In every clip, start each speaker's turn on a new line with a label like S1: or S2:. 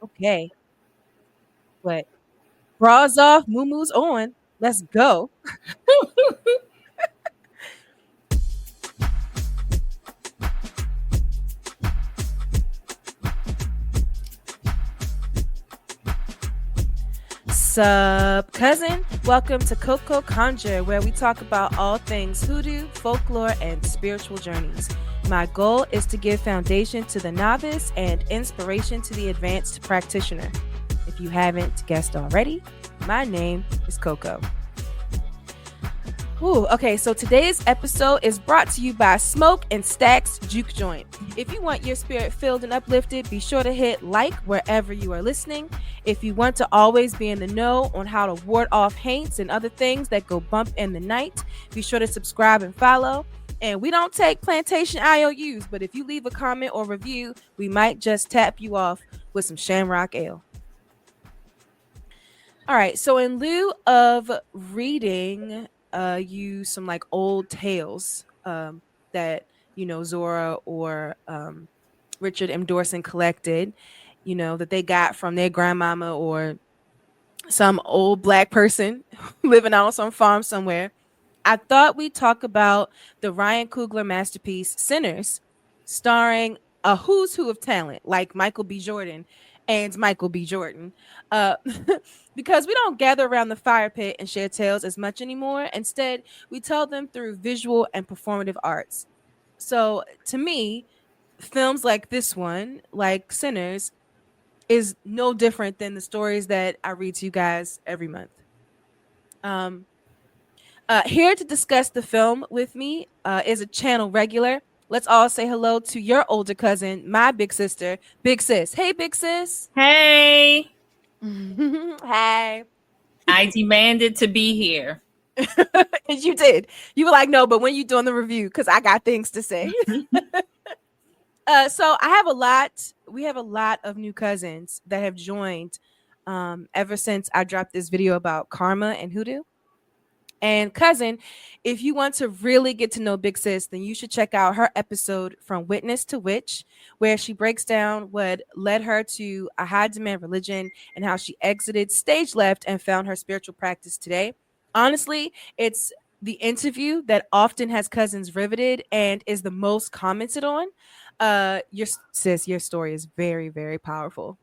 S1: Okay, but bras off, moo-moos on. Let's go. Sup, cousin? Welcome to CoCo Conjure, where we talk about all things hoodoo, folklore, and spiritual journeys. My goal is to give foundation to the novice and inspiration to the advanced practitioner. If you haven't guessed already, my name is Coco. Ooh, okay, so today's episode is brought to you by Smoke and Stacks Juke Joint. If you want your spirit filled and uplifted, be sure to hit like wherever you are listening. If you want to always be in the know on how to ward off haints and other things that go bump in the night, be sure to subscribe and follow. And we don't take plantation IOUs, but if you leave a comment or review, we might just tap you off with some Shamrock Ale. All right, so in lieu of reading you some like old tales that Zora or Richard M. Dorson collected, that they got from their grandmama or some old black person living on some farm somewhere. I thought we'd talk about the Ryan Coogler masterpiece Sinners, starring a who's who of talent like Michael B. Jordan and Michael B. Jordan. Because we don't gather around the fire pit and share tales as much anymore. Instead, we tell them through visual and performative arts. So to me, films like this one, like Sinners, is no different than the stories that I read to you guys every month. Here to discuss the film with me is a channel regular. Let's all say hello to your older cousin, my big sister, Big Sis. Hey, Big Sis.
S2: Hey.
S1: Hi.
S2: I demanded to be here.
S1: You did. You were like, no, but when you doing the review, because I got things to say. So we have a lot of new cousins that have joined ever since I dropped this video about karma and hoodoo. And cousin, if you want to really get to know Big Sis, then you should check out her episode From Witness to Witch, where she breaks down what led her to a high demand religion and how she exited stage left and found her spiritual practice today. Honestly, it's the interview that often has cousins riveted and is the most commented on. Your story is very, very powerful.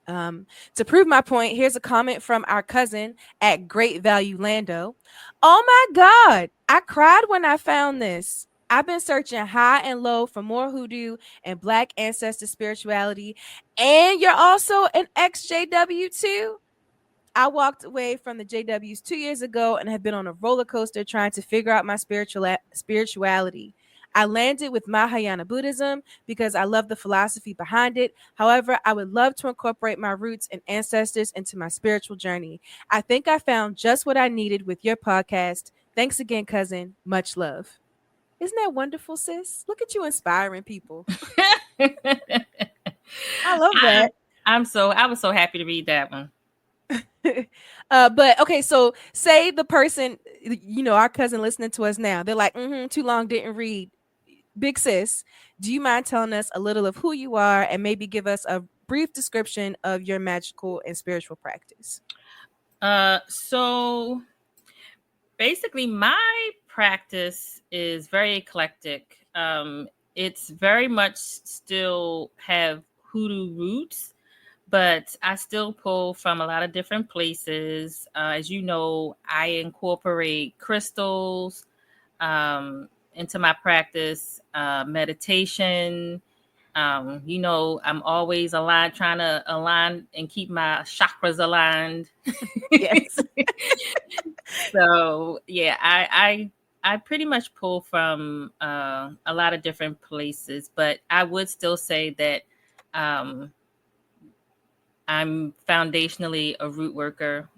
S1: To prove my point, here's a comment from our cousin at Great Value Lando. Oh my God, I cried when I found this. I've been searching high and low for more hoodoo and black ancestor spirituality. And you're also an ex-JW too? I walked away from the JWs 2 years ago and have been on a roller coaster trying to figure out my spirituality. I landed with Mahayana Buddhism because I love the philosophy behind it. However, I would love to incorporate my roots and ancestors into my spiritual journey. I think I found just what I needed with your podcast. Thanks again, cousin. Much love. Isn't that wonderful, sis? Look at you inspiring people. I love that.
S2: I was so happy to read that one.
S1: But okay, so say the person, our cousin listening to us now, they're like, too long, didn't read. Big Sis, do you mind telling us a little of who you are and maybe give us a brief description of your magical and spiritual practice?
S2: So basically my practice is very eclectic. It's very much still have hoodoo roots, but I still pull from a lot of different places. As you know, I incorporate crystals into my practice, meditation. I'm always trying to align and keep my chakras aligned.
S1: Yes.
S2: So yeah, I pretty much pull from a lot of different places, but I would still say that I'm foundationally a root worker.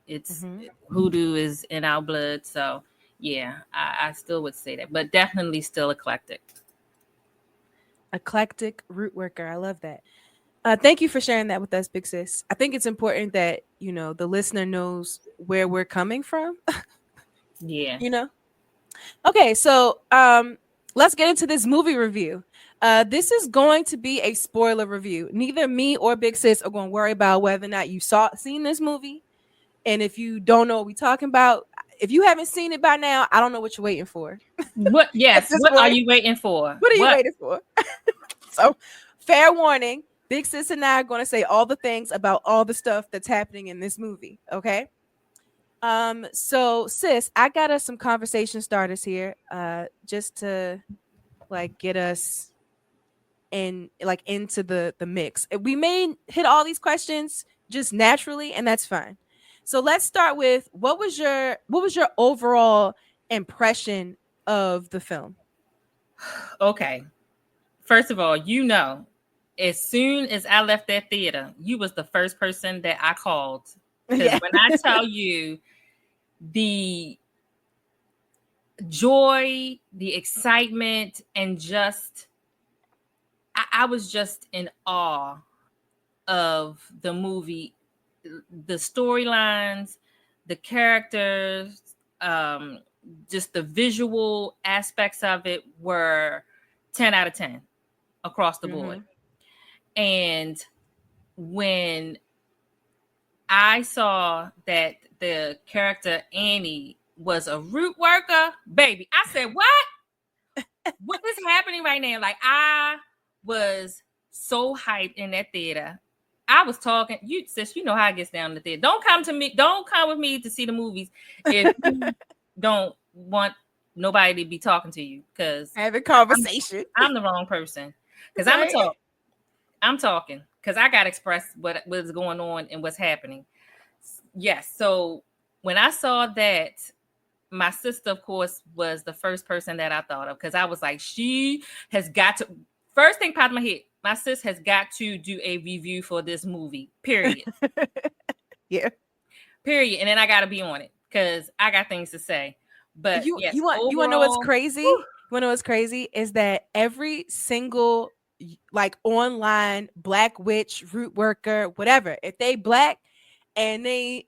S2: It's hoodoo is in our blood, so yeah, I still would say that, but definitely still eclectic.
S1: Eclectic root worker. I love that. Thank you for sharing that with us, Big Sis. I think it's important that, the listener knows where we're coming from.
S2: Yeah.
S1: Okay, so let's get into this movie review. This is going to be a spoiler review. Neither me or Big Sis are going to worry about whether or not you seen this movie. And if you don't know what we're talking about, if you haven't seen it by now, I don't know what you're waiting for.
S2: What?
S1: At
S2: Yes.
S1: this
S2: What are
S1: point,
S2: you waiting for?
S1: what are you
S2: What?
S1: waiting for? So, fair warning, Big Sis and I are going to say all the things about all the stuff that's happening in this movie, okay? So sis, I got us some conversation starters here, just to like get us in like into the mix. We may hit all these questions just naturally, and that's fine. So let's start with what was your overall impression of the film?
S2: Okay. First of all, as soon as I left that theater, you was the first person that I called. Because
S1: Yeah.
S2: when I tell you the joy, the excitement, and just I was just in awe of the movie, the storylines, the characters, um, just the visual aspects of it were 10 out of 10 across the board.
S1: Mm-hmm.
S2: And when I saw that the character Annie was a root worker, baby, I said, what is happening right now? Like, I was so hyped in that theater. I was talking, you sis, you know how it gets down in the theater. Don't come with me to see the movies if you don't want nobody to be talking to you, because
S1: Having conversation.
S2: I'm the wrong person. Because
S1: Right.
S2: I'm talking because I got to express what's going on and what's happening. Yes. So when I saw that, my sister, of course, was the first person that I thought of, because I was like, she has got to. First thing popped in my head, my sis has got to do a review for this movie. Period.
S1: Yeah.
S2: Period. And then I got to be on it because I got things to say. But
S1: You
S2: yes,
S1: you want you want to know what's
S2: overall,
S1: crazy?
S2: whew,
S1: You want to know what's crazy is that every single like online black witch, root worker, whatever, if they black and they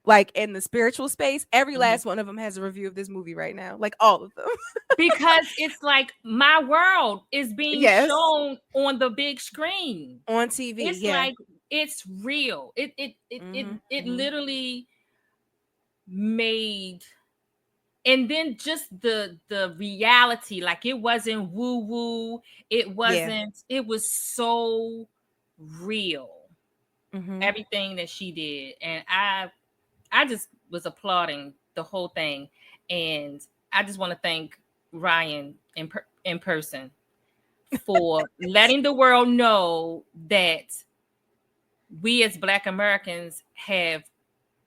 S1: like in the spiritual space, every
S2: mhm.
S1: last one of them has a review of this movie right now, like all of them.
S2: Because it's like my world is being
S1: Yes,
S2: shown on the big screen.
S1: on TV.
S2: It's
S1: Yeah.
S2: like it's real. It
S1: Hmm.
S2: literally made, and then just the reality, like it wasn't woo woo,
S1: Yeah.
S2: it was so real,
S1: Hmm.
S2: everything that she did. And I just was applauding the whole thing. And I just want to thank Ryan in person for letting the world know that we as Black Americans have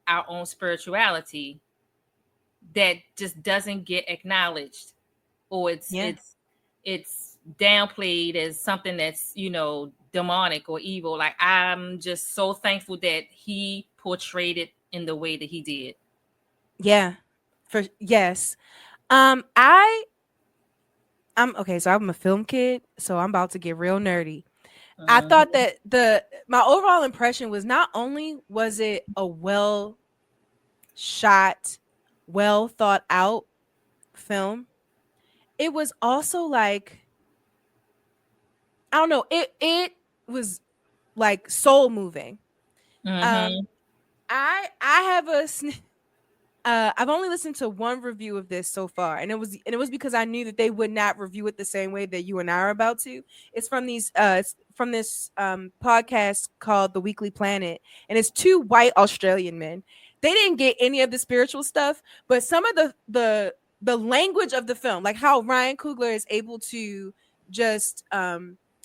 S2: our own spirituality that just doesn't get acknowledged, or
S1: Yeah.
S2: it's downplayed as something that's, demonic or evil. Like, I'm just so thankful that he portrayed it in the way that he did.
S1: Yeah. For yes. I'm okay, so I'm a film kid, so I'm about to get real nerdy. I thought
S2: Mhm.
S1: that the my overall impression was not only was it a well shot, well thought out film, it was also like I don't know, it was like soul moving. Um
S2: Mhm.
S1: I have I've only listened to one review of this so far, and it was because I knew that they would not review it the same way that you and I are about to. It's from this podcast called The Weekly Planet, and it's two white Australian men. They didn't get any of the spiritual stuff, but some of the language of the film, like how Ryan Coogler is able to just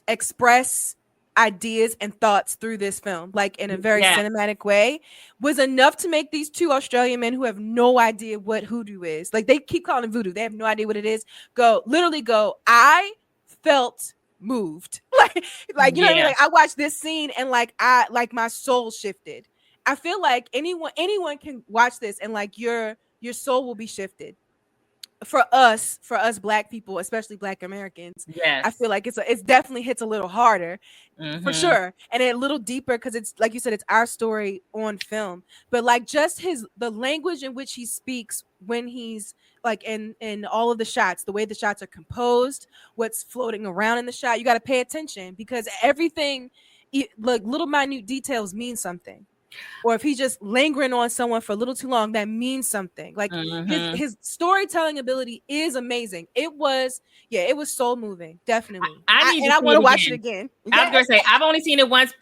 S1: express ideas and thoughts through this film, like in a very
S2: Yeah.
S1: cinematic way, was enough to make these two Australian men who have no idea what hoodoo is. Like they keep calling it voodoo. They have no idea what it is. Literally go, I felt moved. Like you know what I mean?
S2: Yeah.
S1: Like I watched this scene and like my soul shifted. I feel like anyone can watch this and like your soul will be shifted. for us black people, especially black Americans, I feel
S2: Yes.
S1: like it's definitely hits a little harder for
S2: Mm-hmm.
S1: sure, and a little deeper because it's like you said, it's our story on film. But like just his the language in which he speaks when he's like in all of the shots, the way the shots are composed, what's floating around in the shot, you got to pay attention because everything, like little minute details mean something. Or if he's just lingering on someone for a little too long, that means something. Like
S2: Mm-hmm.
S1: his storytelling ability is amazing. It was, yeah, it was soul moving, definitely.
S2: I need
S1: And
S2: to
S1: I
S2: see
S1: want
S2: it
S1: to watch it
S2: again.
S1: again.
S2: I was
S1: Yes.
S2: gonna say I've only seen it once.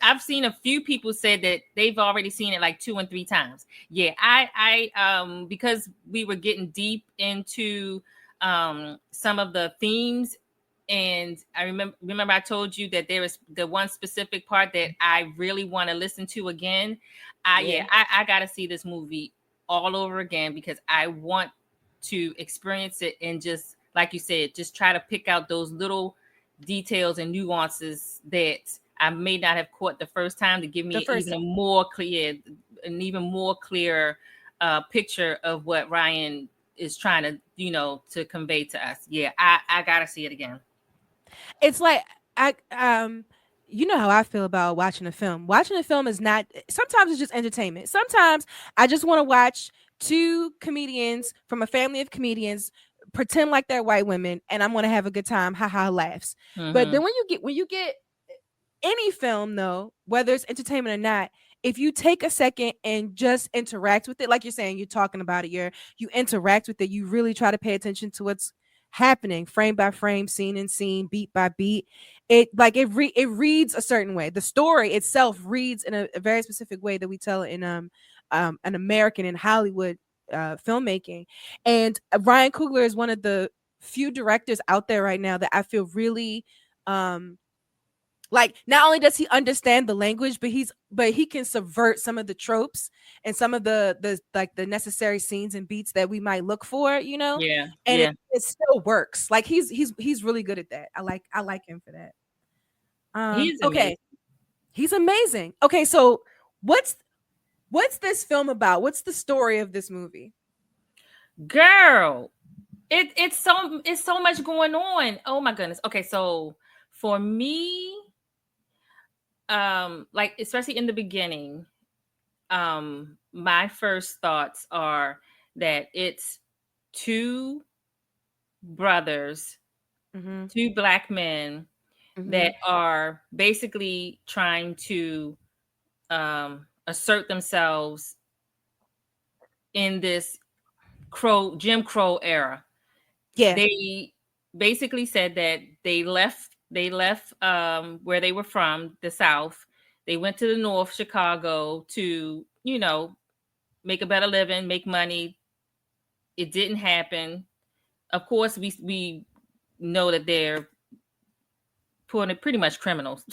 S2: I've seen a few people said that they've already seen it like 2 and 3 times. Yeah, because we were getting deep into some of the themes, and I remember I told you that there is the one specific part that I really want to listen to again.
S1: Yeah.
S2: I gotta see this movie all over again because I want to experience it and just like you said, just try to pick out those little details and nuances that I may not have caught the first time to give
S1: The
S2: me
S1: first time.
S2: an even more clear picture of what Ryan is trying to, to convey to us. Yeah, I gotta see it again.
S1: It's like I you know how I feel about watching a film. Watching a film is not, sometimes it's just entertainment. Sometimes I just want to watch two comedians from a family of comedians pretend like they're white women and I'm going to have a good time, haha laughs. But
S2: Mm-hmm.
S1: then when you get any film though, whether it's entertainment or not, if you take a second and just interact with it, like you're saying, you're talking about it, you interact with it, you really try to pay attention to what's happening frame by frame, scene in scene, beat by beat. It reads a certain way. The story itself reads in a very specific way that we tell it in an American and Hollywood filmmaking. And Ryan Coogler is one of the few directors out there right now that I feel really um like not only does he understand the language, but he can subvert some of the tropes and some of the like the necessary scenes and beats that we might look for,
S2: Yeah,
S1: and it,
S2: yeah.
S1: it still works. Like he's really good at that. I like him for that.
S2: He's
S1: Okay,
S2: amazing.
S1: he's amazing. Okay, so what's what's this film about? What's the story of this movie?
S2: Girl, it's so much going on. Oh my goodness. Okay, so for me, like especially in the beginning, my first thoughts are that it's two brothers,
S1: Mm-hmm.
S2: two black men
S1: Mm-hmm.
S2: that are basically trying to assert themselves in this Jim Crow era.
S1: Yeah.
S2: They basically said that they left where they were from, the South. They went to the North, Chicago, to make a better living, make money. It didn't happen. Of course, we know that they're pretty much criminals.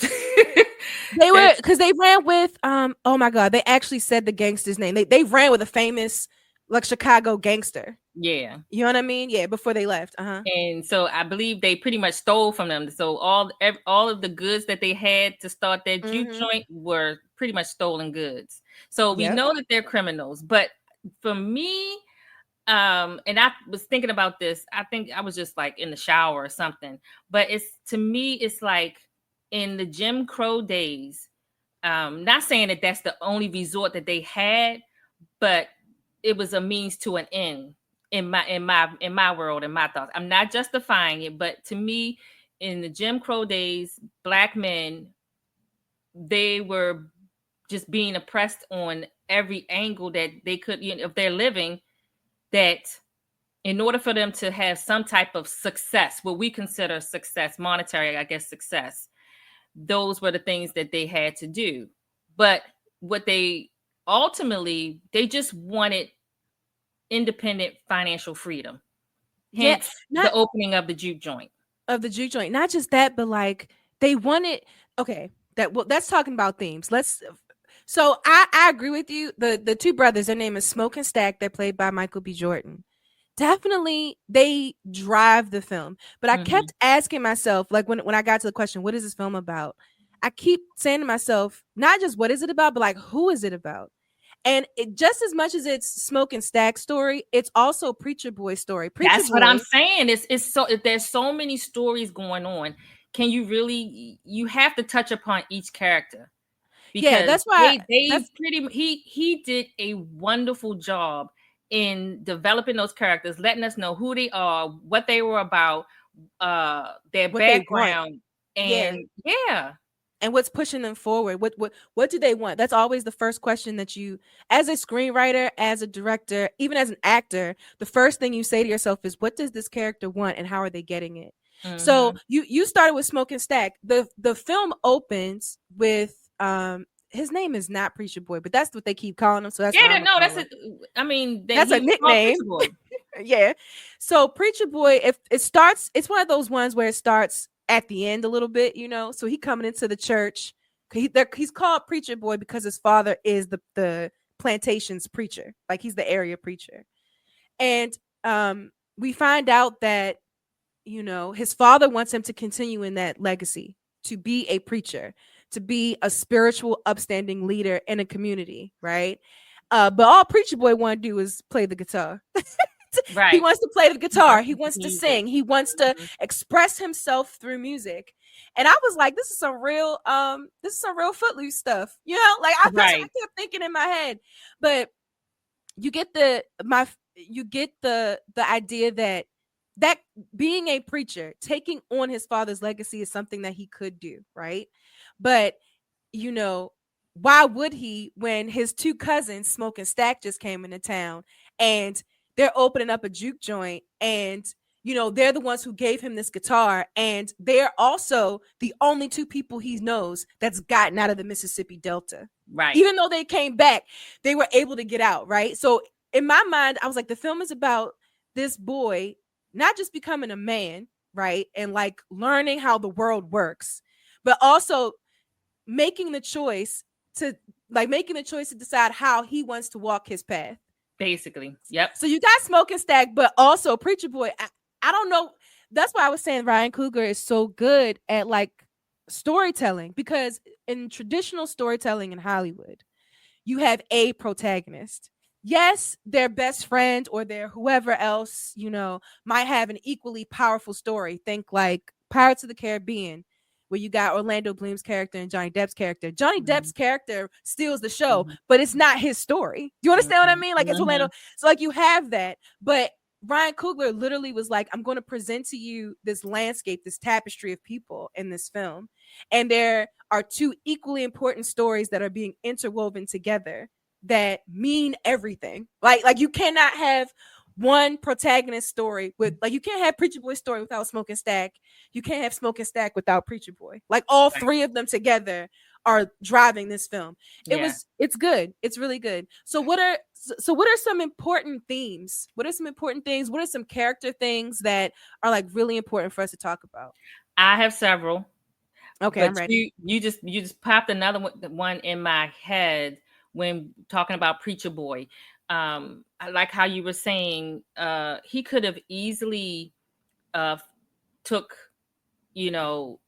S1: They were
S2: That's
S1: because they ran with oh my god, they actually said the gangster's name. They ran with a famous like Chicago gangster.
S2: yeah.
S1: You know what I mean? Yeah, before they left. Uh-huh.
S2: And so I believe they pretty much stole from them. So all of the goods that they had to start their juke
S1: Mhm.
S2: joint were pretty much stolen goods. So we
S1: Yep.
S2: know that they're criminals. But for me, and I was thinking about this. I think I was just like in the shower or something. But it's to me, it's like in the Jim Crow days. Not saying that that's the only resort that they had, but it was a means to an end in my world, in my thoughts. I'm not justifying it, but to me, in the Jim Crow days, black men, they were just being oppressed on every angle that they could, if they're living, that in order for them to have some type of success, what we consider success, monetary, I guess, success, those were the things that they had to do. But what they ultimately, they just wanted independent financial freedom.
S1: Yeah,
S2: Hence the
S1: not
S2: opening of the juke joint.
S1: of the juke joint. Not just that, but like they wanted okay, that well that's talking about themes. Let's so I agree with you. The two brothers, their name is Smoke and Stack. They're played by Michael B. Jordan. Definitely they drive the film. But I
S2: Mm-hmm.
S1: kept asking myself, like when I got to the question, what is this film about? I keep saying to myself, not just what is it about, but like who is it about? And just as much as it's Smoke and Stack story, it's also Preacher Boy story. Preacher
S2: That's what I'm
S1: Boy,
S2: saying. It's so there's so many stories going on. Can you really? You have to touch upon each character
S1: yeah,
S2: because
S1: that's why
S2: they
S1: that's
S2: pretty he did a wonderful job in developing those characters, letting us know who they are, what they were about, their
S1: what they want.
S2: background,
S1: Yeah,
S2: and yeah,
S1: and what's pushing them forward. What do they want? That's always the first question that you, as a screenwriter, as a director, even as an actor, the first thing you say to yourself is, what does this character want and how are they getting it? So
S2: mm-hmm.
S1: you started with Smoke and Stack. The film opens with his name is not Preacher Boy, but that's what they keep calling him, so that's
S2: Yeah.
S1: what I'm gonna
S2: No,
S1: call
S2: that's
S1: him.
S2: it. I mean, that
S1: That's
S2: he
S1: a
S2: was called
S1: nickname.
S2: Preacher Boy.
S1: Yeah. So Preacher Boy, if it starts, it's one of those ones where it starts at the end a little bit, you know. So he coming into the church. He's called Preacher Boy because his father is the plantation's preacher, like he's the area preacher. And we find out that, you know, his father wants him to continue in that legacy, to be a preacher, to be a spiritual, upstanding leader in a community, right? But all Preacher Boy want to do is play the guitar. He
S2: Right.
S1: wants to play the
S2: He
S1: guitar.
S2: wants
S1: He
S2: to do
S1: wants to
S2: music.
S1: sing. He wants to
S2: Mhm.
S1: express himself through music. And I was like, this is some real Footloose stuff. You know, like that's what
S2: Right.
S1: I kept thinking in my head. But you get the idea that being a preacher, taking on his father's legacy is something that he could do, right? But you know, why would he when his two cousins, Smoke and Stack, just came into town and they're opening up a juke joint and you know, they're the ones who gave him this guitar and they're also the only two people he knows that's gotten out of the Mississippi Delta.
S2: Right.
S1: Even though they came back, they were able to get out, right? So in my mind, I was like, the film is about this boy not just becoming a man, right? And like learning how the world works, but also making the choice to making the choice to decide how he wants to walk his path.
S2: Basically. Yep.
S1: So you got Smoke and Stack, but also Preacher Boy. I don't know. That's why I was saying Ryan Coogler is so good at like storytelling because in traditional storytelling in Hollywood, you have a protagonist. Yes, their best friend or their whoever else, you know, might have an equally powerful story. Think like Pirates of the Caribbean, where you got Orlando Bloom's character and Johnny Depp's character. Johnny Depp's
S2: Mhm.
S1: character steals the show,
S2: Mhm.
S1: but it's not his story. Do you understand what I
S2: Mhm.
S1: mean? Like it's Orlando.
S2: Mhm.
S1: So like you have that, but Ryan Coogler literally was like, I'm going to present to you this landscape, this tapestry of people in this film. And there are two equally important stories that are being interwoven together that mean everything. Like you cannot have one protagonist story with like you can't have Preacher Boy's story without Smoke and Stack. You can't have Smoke and Stack without Preacher Boy. Like all
S2: Right.
S1: three of them together are driving this film.
S2: Yeah.
S1: It's good. It's really good. So what are some important themes? What are some important things? What are some character things that are like really important for us to talk about?
S2: I have several,
S1: Okay,
S2: but
S1: I'm ready.
S2: you just popped another one in my head when talking about Preacher Boy. I like how you were saying he could have easily uh took, you know,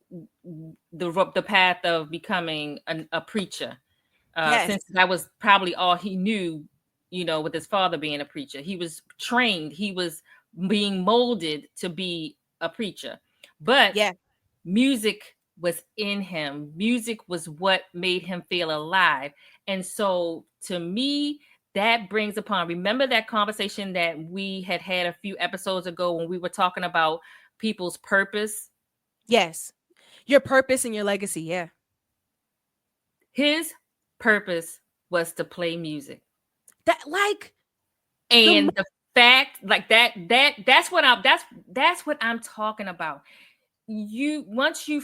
S2: the path of becoming a preacher,
S1: Yes.
S2: since that was probably all he knew, with his father being a preacher. He was trained, he was being molded to be a preacher. But
S1: Yeah.
S2: music was in him. Music was what made him feel alive. And so to me, that brings upon, remember that conversation that we had a few episodes ago when we were talking about people's purpose?
S1: Yes. Your purpose and your legacy. Yeah.
S2: His purpose was to play music.
S1: That like the
S2: And the fact like that's what I'm talking about. Once you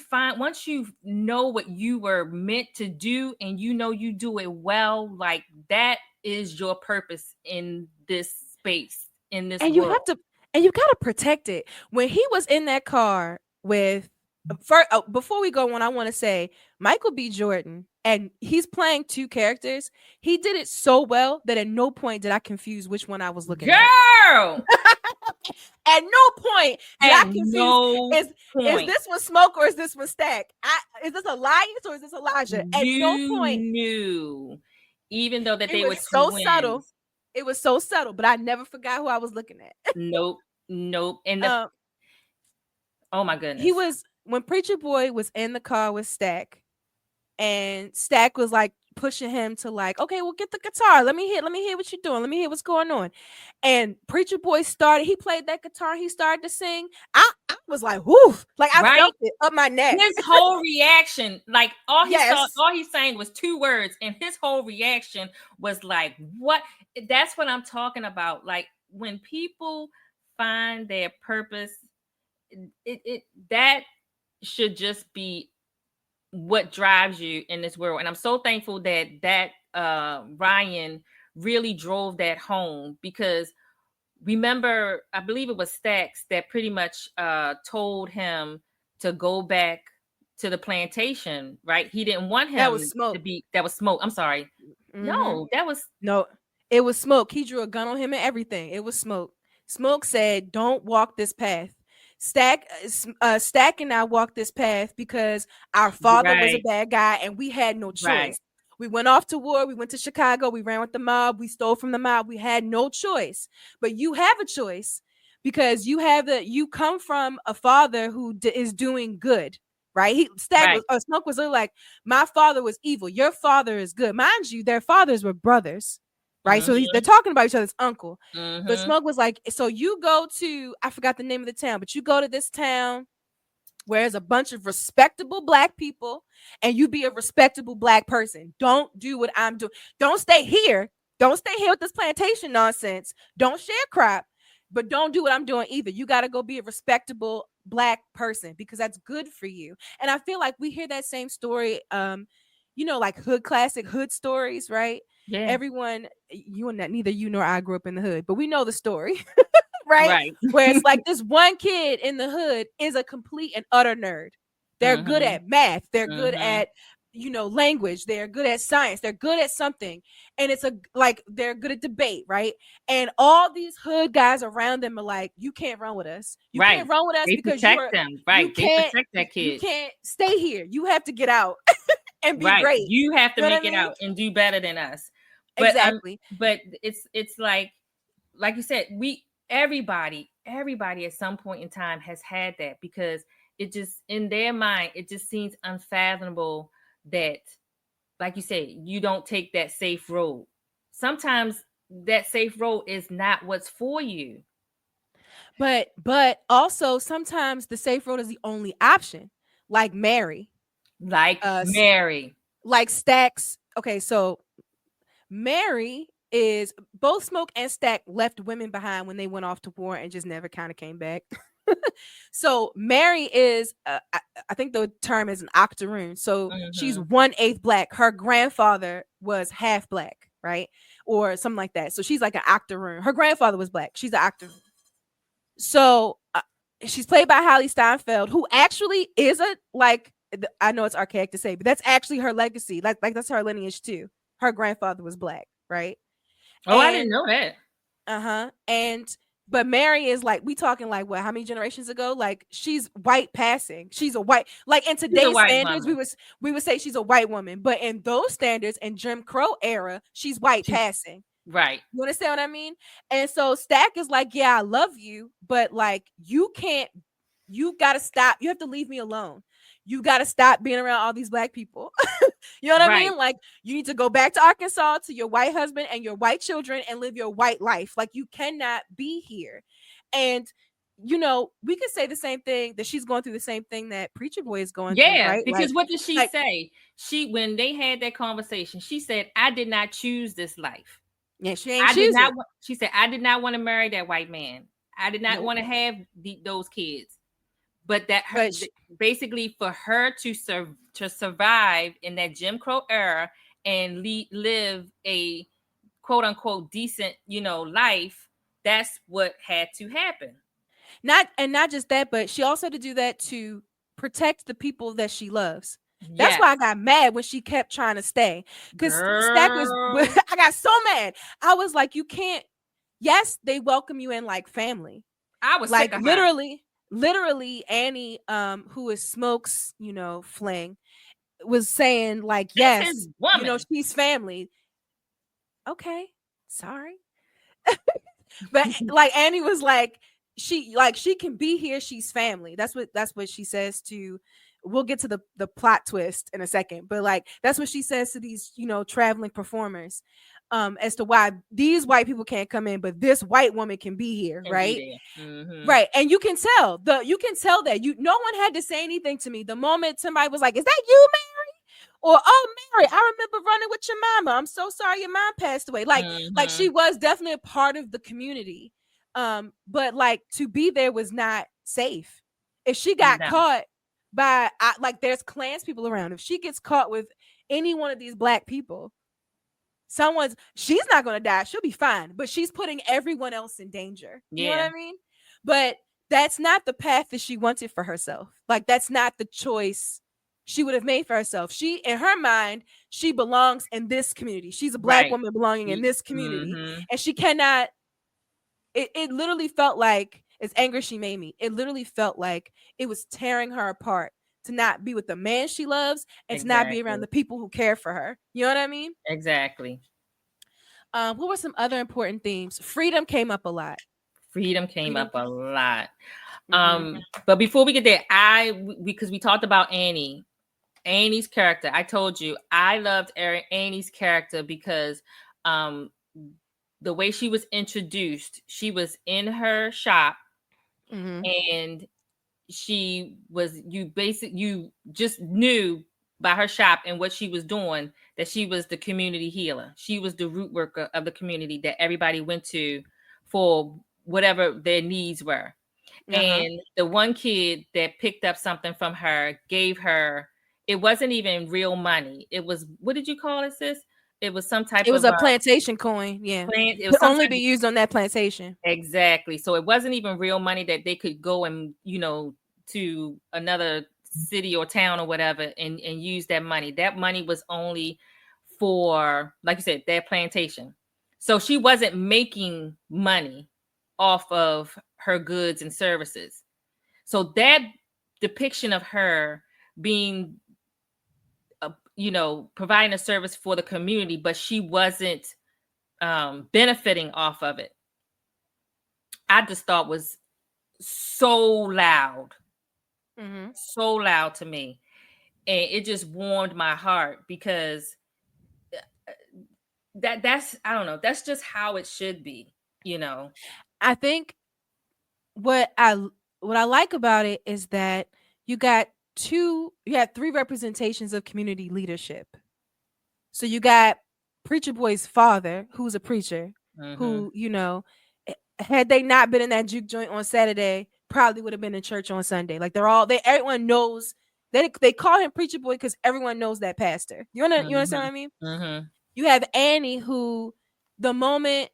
S2: know what you were meant to do and you do it well, like that is your purpose in this space, in this
S1: and you have
S2: world.
S1: to and you got to protect it. When he was in that car with first, before we go on, I want to say Michael B. Jordan, and he's playing two characters. He did it so well that at no point did I confuse which one I was looking at.
S2: Girl,
S1: At no point did I
S2: at
S1: confuse
S2: no
S1: is
S2: point
S1: this one Smoke or is this one Stack? Is this Elias or is this Elijah? At no
S2: you
S1: point.
S2: knew even though that
S1: It
S2: they
S1: was
S2: were
S1: so subtle.
S2: twins.
S1: It was so subtle, but I never forgot who I was looking at.
S2: Nope, nope. And the
S1: um,
S2: oh my
S1: he
S2: goodness,
S1: was when Preacher Boy was in the car with Stack, and Stack was like pushing him to like, okay, well, get the guitar. Let me hear what you're doing. Let me hear what's going on. And Preacher Boy started. He played that guitar. He started to sing. I was like, whoo, like I
S2: right?
S1: felt it up my neck.
S2: His whole reaction, like
S1: Yes,
S2: all he sang was two words, and his whole reaction was like, "What?" That's what I'm talking about. Like when people find their purpose, it that should just be what drives you in this world. And I'm so thankful that Ryan really drove that home, because remember, I believe it was Stax that pretty much told him to go back to the plantation, right? He didn't want
S1: that was
S2: him to
S1: Smoke.
S2: be, that was Smoke. I'm sorry.
S1: Mm-hmm.
S2: No, that was
S1: No, it was Smoke. He drew a gun on him and everything. It was Smoke. Smoke said, "Don't walk this path." Stack and I walked this path because our father was a
S2: right,
S1: bad guy and we had no
S2: right,
S1: choice. We went off to war. We went to Chicago. We ran with the mob. We stole from the mob. We had no choice. But you have a choice because you come from a father who is doing good, right?
S2: right.
S1: Smoke was literally like, my father was evil. Your father is good. Mind you, their fathers were brothers, right? So they're
S2: Mm-hmm,
S1: talking about each other's uncle. But
S2: mm-hmm.
S1: Smoke was like, so you go to, I forgot the name of the town, but you go to this town where there's a bunch of respectable black people and you be a respectable black person. Don't do what I'm doing. Don't stay here. Don't stay here with this plantation nonsense. Don't share crap, but don't do what I'm doing either. You got to go be a respectable black person because that's good for you. And I feel like we hear that same story, like hood classic hood stories, right?
S2: Yeah,
S1: Everyone, you and that, neither you nor I grew up in the hood, but we know the story. Right?
S2: right.
S1: Where it's like this one kid in the hood is a complete and utter nerd. They're good
S2: Mm-hmm,
S1: at math, they're good
S2: mm-hmm.
S1: at language, they're good at science, they're good at something. And it's a like they're good at debate, right? And all these hood guys around them are like, you can't run with us. You
S2: Right.
S1: can't run with us
S2: They
S1: because you
S2: protect
S1: are
S2: them.
S1: you
S2: Right. They
S1: can't
S2: protect that
S1: you
S2: kid.
S1: can't stay here. You have to get out and be
S2: Right.
S1: great.
S2: You have to
S1: You know what
S2: make
S1: I
S2: it
S1: mean?
S2: out and do better than us. But
S1: Exactly.
S2: but it's like you said, we everybody at some point in time has had that, because it just, in their mind, it just seems unfathomable that, like you said, you don't take that safe road. Sometimes that safe road is not what's for you.
S1: But also sometimes the safe road is the only option. Like Mary,
S2: Like
S1: uh
S2: Mary.
S1: like Stacks. Okay, so Mary is both Smoke and Stack left women behind when they went off to war and just never kind of came back. So Mary is, I think the term is an octoroon. So she's
S2: Mm-hmm.
S1: 1/8 black. Her grandfather was half black, right, or something like that. So she's like an octoroon. Her grandfather was black. She's an octoroon. So she's played by Hallie Steinfeld, who actually is a like. I know it's archaic to say, but that's actually her legacy. Like that's her lineage too. Her grandfather was black, right?
S2: Oh, I didn't
S1: And
S2: know that.
S1: and but Mary is like, we talking like what? How many generations ago? Like she's white passing. She's a white, like in
S2: She's a
S1: today's
S2: white
S1: standards,
S2: woman.
S1: we would say she's a white woman, but in those standards in Jim Crow era, she's white
S2: She's
S1: passing.
S2: right.
S1: You understand what I mean? And so Stack is like, yeah, I love you, but like you can't, you gotta stop. You have to leave me alone. You gotta stop being around all these black people. You know what I
S2: Right.
S1: mean? Like you need to go back to Arkansas to your white husband and your white children and live your white life. Like you cannot be here. And we could say the same thing, that she's going through the same thing that Preacher Boy is going through,
S2: Yeah,
S1: right?
S2: because what did she
S1: Like
S2: say? When they had that conversation, she said, "I did not choose this life.
S1: yeah, she ain't choose it.
S2: She said, I did not want to marry that white man. I did not
S1: Nope.
S2: want to have those kids. But that her
S1: But
S2: basically, for her to survive in that Jim Crow era and live a quote unquote decent, life, that's what had to happen.
S1: not just that, but she also had to do that to protect the people that she loves. That's
S2: Yes,
S1: why I got mad when she kept trying to stay. Because Stack was,
S2: girl.
S1: I got so mad. I was like, you can't. Yes, they welcome you in like family.
S2: I was sick
S1: Like
S2: of her.
S1: literally, Annie, who is Smoke's, fling, was saying like,
S2: That's his
S1: yes,
S2: woman.
S1: she's family. okay, sorry. But like Annie was like, she can be here, she's family. That's what she says to, we'll get to the plot twist in a second, but like that's what she says to these, traveling performers, as to why these white people can't come in, but this white woman can be here,
S2: Can
S1: right?
S2: be there. Mm-hmm.
S1: Right. And you can tell that no one had to say anything to me. The moment somebody was like, "Is that you, or oh Mary, I remember running with your mama. I'm so sorry your mom passed away." Like she
S2: Mm-hmm.
S1: was definitely a part of the community. But like to be there was not safe. If she got
S2: No.
S1: caught by like there's clans people around. If she gets caught with any one of these black people, she's not going to die. She'll be fine, but she's putting everyone else in danger. You know what
S2: Yeah.
S1: I mean? But that's not the path that she wanted for herself. Like that's not the choice she would have made for herself. She, in her mind, she belongs in this community. She's a black
S2: Right.
S1: woman belonging in this community,
S2: Mm-hmm.
S1: and she cannot. It literally felt like, as angry as she made me, it literally felt like it was tearing her apart to not be with the man she loves and to not be around
S2: Exactly.
S1: the people who care for her. You know what I mean?
S2: Exactly.
S1: What were some other important themes? Freedom came up a lot.
S2: Freedom came
S1: Freedom.
S2: up a lot.
S1: Mm-hmm.
S2: But before we get there, because we talked about Annie's character. I told you I loved Annie's character because um the way she was introduced, she was in her shop
S1: Mm-hmm.
S2: and you just knew by her shop and what she was doing that she was the community healer. She was the root worker of the community that everybody went to for whatever their needs were.
S1: Uh-huh.
S2: And the one kid that picked up something from her gave her, it wasn't even real money. It was, what did you call it, sis? It was some type
S1: It was
S2: of
S1: a plantation coin. Yeah.
S2: plant. It was
S1: Could
S2: some
S1: only
S2: type
S1: be
S2: of,
S1: used on that plantation.
S2: exactly. So it wasn't even real money that they could go and, to another city or town or whatever and use that money. That money was only for, like you said, their plantation. So she wasn't making money off of her goods and services. So that depiction of her being, providing a service for the community, but she wasn't benefiting off of it, I just thought was so loud,
S1: Mm-hmm.
S2: so loud to me. And it just warmed my heart because that's, I don't know, that's just how it should be, you know.
S1: I think what I what I like about it is that you had three representations of community leadership. So you got Preacher Boy's father, who's a preacher,
S2: Mm-hmm.
S1: who, had they not been in that juke joint on Saturday, probably would have been in church on Sunday. Like everyone knows they call him Preacher Boy because everyone knows that pastor. You understand
S2: Mm-hmm.
S1: what I mean?
S2: Mm-hmm.
S1: You have Annie, who the moment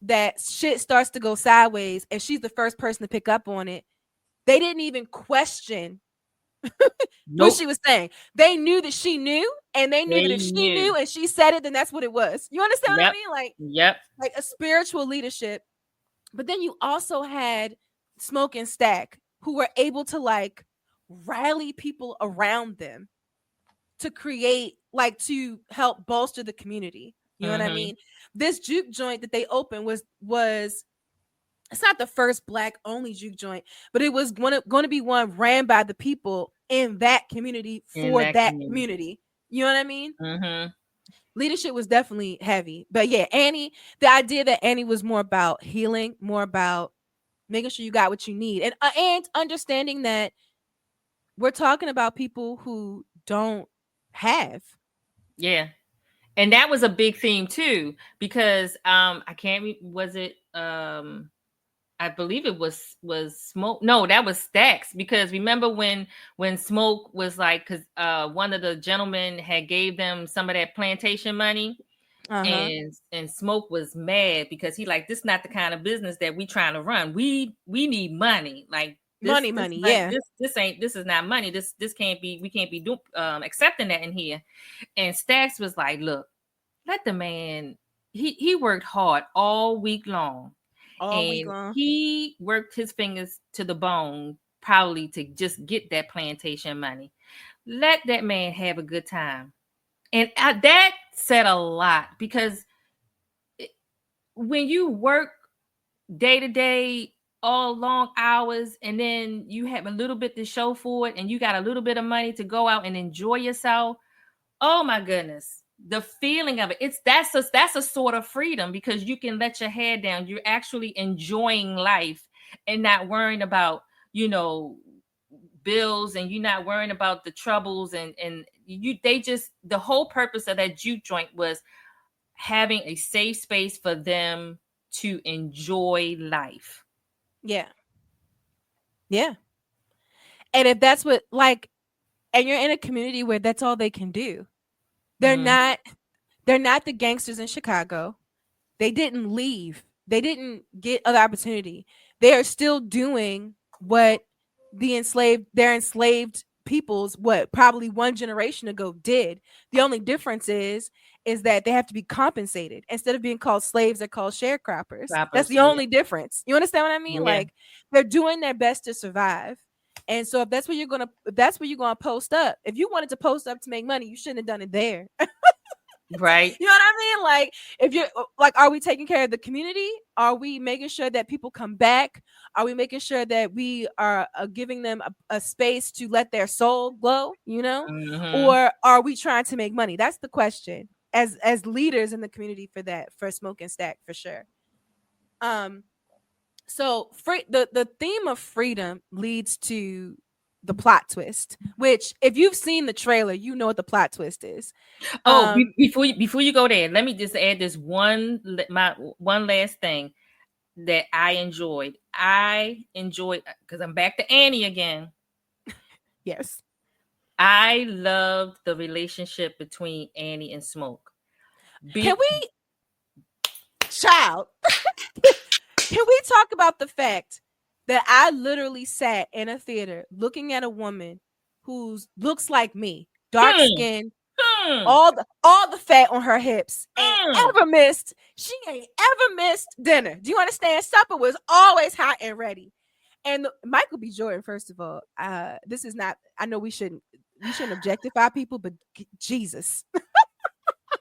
S1: that shit starts to go sideways and she's the first person to pick up on it, they didn't even question what
S2: Nope.
S1: she was saying. They knew that she knew, and they knew that
S2: They
S1: if she knew
S2: knew.
S1: and she said it, then that's what it was. You understand what I
S2: Yep.
S1: mean? Like
S2: Yep.
S1: like a spiritual leadership. But then you also had Smoke and Stack, who were able to like rally people around them to create, like, to help bolster the community. You know what I
S2: Mm-hmm.
S1: mean? This juke joint that they opened was it's not the first black only juke joint, but it was going to be one ran by the people in that community
S2: In
S1: for
S2: that
S1: that
S2: community.
S1: community. You know what I mean?
S2: Mm-hmm.
S1: Leadership was definitely heavy. But yeah, Annie, the idea that Annie was more about healing, more about making sure you got what you need, and understanding that we're talking about people who don't have.
S2: Yeah. And that was a big theme too, because I can't was it I believe it was Smoke. No, that was Stacks. Because remember when Smoke was like, because one of the gentlemen had gave them some of that plantation money,
S1: Uh-huh.
S2: and Smoke was mad because he like, this not the kind of business that we trying to run. We need money. Like
S1: Money,
S2: this
S1: money,
S2: money,
S1: yeah.
S2: this is not money. This can't be, we can't be doing accepting that in here. And Stacks was like, look, let the man, he worked hard all week long,
S1: All week
S2: and
S1: long.
S2: he worked his fingers to the bone probably to just get that plantation money. Let that man have a good time. And that said a lot, because when you work day to day, all long hours, and then you have a little bit to show for it, and you got a little bit of money to go out and enjoy yourself. Oh my goodness. The feeling of it. That's a sort of freedom because you can let your hair down. You're actually enjoying life and not worrying about, you know, bills, and you're not worrying about the troubles, and you they just the whole purpose of that juke joint was having a safe space for them to enjoy life.
S1: Yeah. Yeah. And if that's what like and you're in a community where that's all they can do. They're
S2: Mm,
S1: not they're not the gangsters in Chicago. They didn't leave. They didn't get other opportunity. They are still doing what their enslaved peoples what probably one generation ago did. The only difference is that they have to be compensated. Instead of being called slaves, they're called sharecroppers. That's
S2: rappers,
S1: the
S2: yeah,
S1: only difference. You understand what I mean?
S2: yeah,
S1: Like they're doing their best to survive. And so if that's where you're gonna post up. If you wanted to post up to make money, you shouldn't have done it there.
S2: right.
S1: You know what I mean? Like, if you're like, are we taking care of the community? Are we making sure that people come back? Are we making sure that we are giving them a space to let their soul glow? You know,
S2: Hmm.
S1: or are we trying to make money? That's the question. As leaders in the community for Smoke and Stack for sure. Um, so the theme of freedom leads to the plot twist, which if you've seen the trailer, you know what the plot twist is.
S2: Oh,
S1: Um,
S2: before you go there, let me just add this my one last thing that I enjoyed. I enjoyed because I'm back to Annie again.
S1: yes.
S2: I loved the relationship between Annie and Smoke.
S1: Can
S2: Be
S1: we, child, can we talk about the fact that I literally sat in a theater looking at a woman who looks like me, dark
S2: hmm,
S1: skin,
S2: hmm,
S1: all the fat on her hips, ain't
S2: hmm.
S1: ever missed. She ain't ever missed dinner. Do you understand? Supper was always hot and ready. And Michael B. Jordan, first of all, this is not. I know we shouldn't objectify people, but Jesus,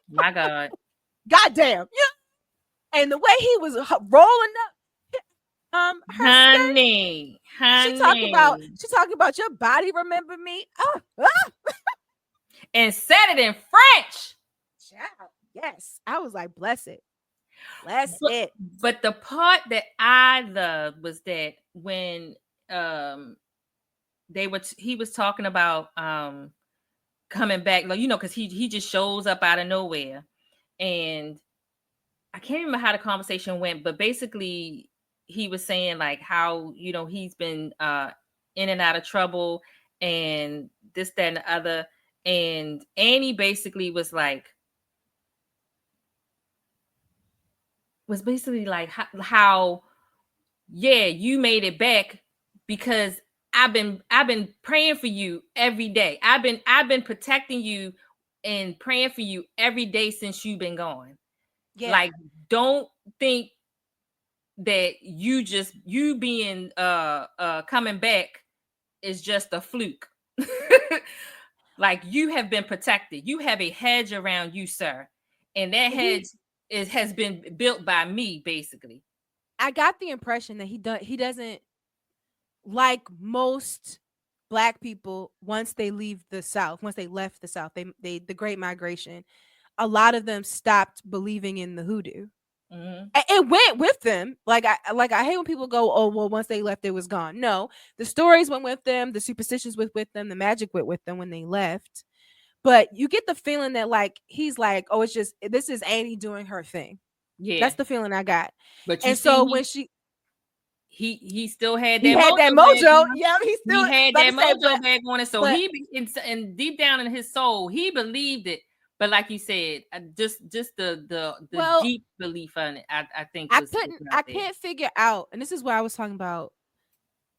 S2: My God,
S1: goddamn, yeah. And the way he was rolling up, her skirt.
S2: honey,
S1: She talk about
S2: honey,
S1: she talking about your body. Remember me? Oh, ah,
S2: and said it in French.
S1: child. Yes, I was like, bless
S2: But
S1: it.
S2: but the part that I loved was that when um he was talking about coming back, like, because he just shows up out of nowhere, and I can't remember how the conversation went, but basically he was saying like how he's been in and out of trouble and this, that, and the other, and Annie basically was basically like how yeah, you made it back because I've been praying for you every day. I've been protecting you and praying for you every day since you've been gone.
S1: Yeah,
S2: Like, don't think that you being coming back is just a fluke. Like, you have been protected. You have a hedge around you, sir. And that hedge
S1: he.
S2: has been built by me, basically.
S1: I got the impression that he doesn't like most black people once they leave the South. Once they left the South, they the Great Migration. A lot of them stopped believing in the hoodoo.
S2: Hmm.
S1: It went with them. Like I hate when people go, oh well, once they left, it was gone. No, the stories went with them, the superstitions went with them, the magic went with them when they left. But you get the feeling that like he's like, oh, it's just this is Annie doing her thing.
S2: Yeah.
S1: That's the feeling I got.
S2: But you
S1: And
S2: see,
S1: so when
S2: he still had
S1: he
S2: that
S1: had that
S2: mojo bag
S1: mojo,
S2: on.
S1: yeah, he still
S2: He had
S1: about
S2: that
S1: to say,
S2: mojo bag on it, so
S1: but
S2: and deep down in his soul, he believed it. But like you said, just the
S1: well,
S2: deep belief on it, I think was not
S1: I
S2: there.
S1: can't figure out, and this is where I was talking about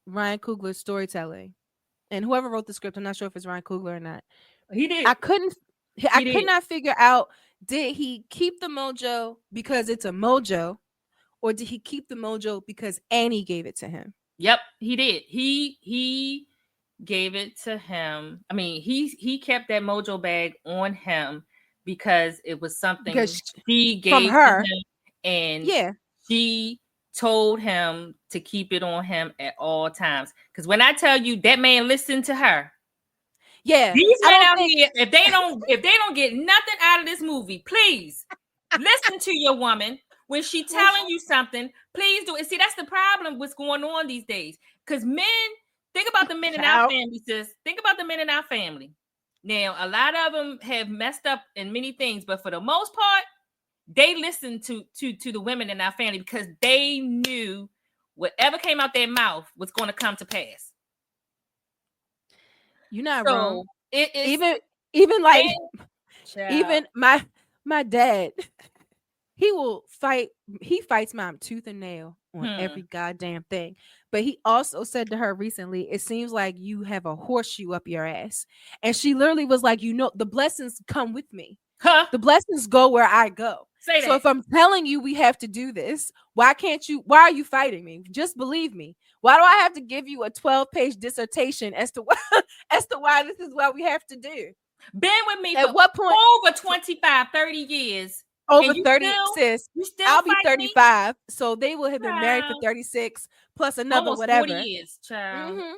S1: Ryan Coogler's storytelling. And whoever wrote the script, I'm not sure if it's Ryan Coogler or not.
S2: He did.
S1: I couldn't I
S2: He
S1: could
S2: did.
S1: not figure out, did he keep the mojo because it's a mojo, or did he keep the mojo because Annie gave it to him?
S2: Yep, he did. He gave it to him. I mean, he kept that mojo bag on him because it was something
S1: Because
S2: she
S1: from
S2: gave to
S1: her,
S2: him, and
S1: Yeah.
S2: she told him to keep it on him at all times. Because when I tell you that man listened to her,
S1: Yeah.
S2: these
S1: I
S2: men
S1: don't
S2: out
S1: think
S2: here, if they don't get nothing out of this movie, please listen to your woman when she telling you something. Please do it. See, that's the problem. What's going on these days? Because men, think about the men in our
S1: child.
S2: family, sis. Think about the men in our family. Now, a lot of them have messed up in many things, but for the most part, they listened to the women in our family because they knew whatever came out their mouth was going to come to pass.
S1: You're not wrong.
S2: So it is.
S1: Even like
S2: Child.
S1: even my dad, he will fight. He fights mom tooth and nail on every
S2: Hmm.
S1: goddamn thing. But he also said to her recently, "It seems like you have a horseshoe up your ass," and she literally was like, "You know, the blessings come with me.
S2: Huh?
S1: The blessings go where I go.
S2: Say
S1: So
S2: that.
S1: if I'm telling you we have to do this, why can't you? Why are you fighting me? Just believe me. Why do I have to give you a 12-page dissertation as to why, as to why this is what we have to do?
S2: Been with me
S1: At
S2: for
S1: what point?
S2: over 25, 30 years,
S1: Over
S2: and you
S1: 30,
S2: still
S1: sis.
S2: you still
S1: I'll be
S2: fight me?
S1: 35. So they will have been married for
S2: Child.
S1: 36 plus another
S2: Almost 40
S1: whatever.
S2: years, child.
S1: Hmm.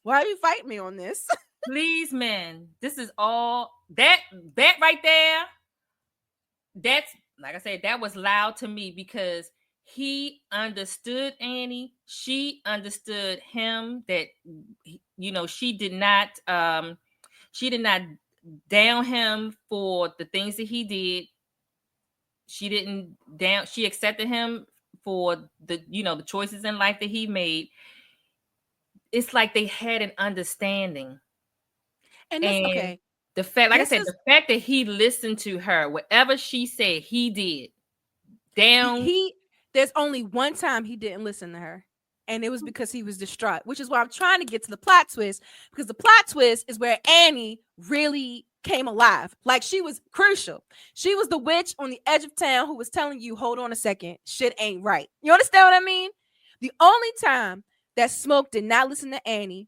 S1: Why are you fighting me on this?
S2: Please, man. This is all that right there. That's like I said, that was loud to me because he understood Annie. She understood him that she did not down him for the things that he did. She didn't down she accepted him for the choices in life that he made. It's like they had an understanding.
S1: And this,
S2: And
S1: okay,
S2: the fact, like I
S1: this
S2: said,
S1: is
S2: the fact that he listened to her, whatever she said, he did. Down.
S1: he there's only one time he didn't listen to her. And it was because he was distraught, which is why I'm trying to get to the plot twist. Because the plot twist is where Annie really came alive. Like she was crucial. She was the witch on the edge of town who was telling you, hold on a second, shit ain't right. You understand what I mean? The only time that Smoke did not listen to Annie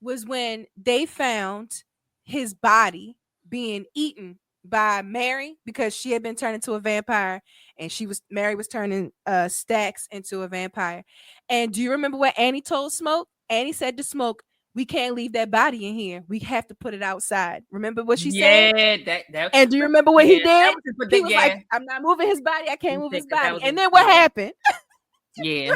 S1: was when they found his body being eaten by Mary because she had been turned into a vampire, and Mary was turning Stacks into a vampire. And do you remember what Annie told Smoke? Annie said to Smoke, "We can't leave that body in here. We have to put it outside." Remember what she said?
S2: Yeah, that's
S1: And do you remember what he
S2: yeah, that
S1: did?
S2: was just
S1: He was
S2: yeah.
S1: like, "I'm not moving his body. I can't
S2: He
S1: move
S2: said
S1: his
S2: 'cause that
S1: body."
S2: was
S1: And then what happened?
S2: yeah.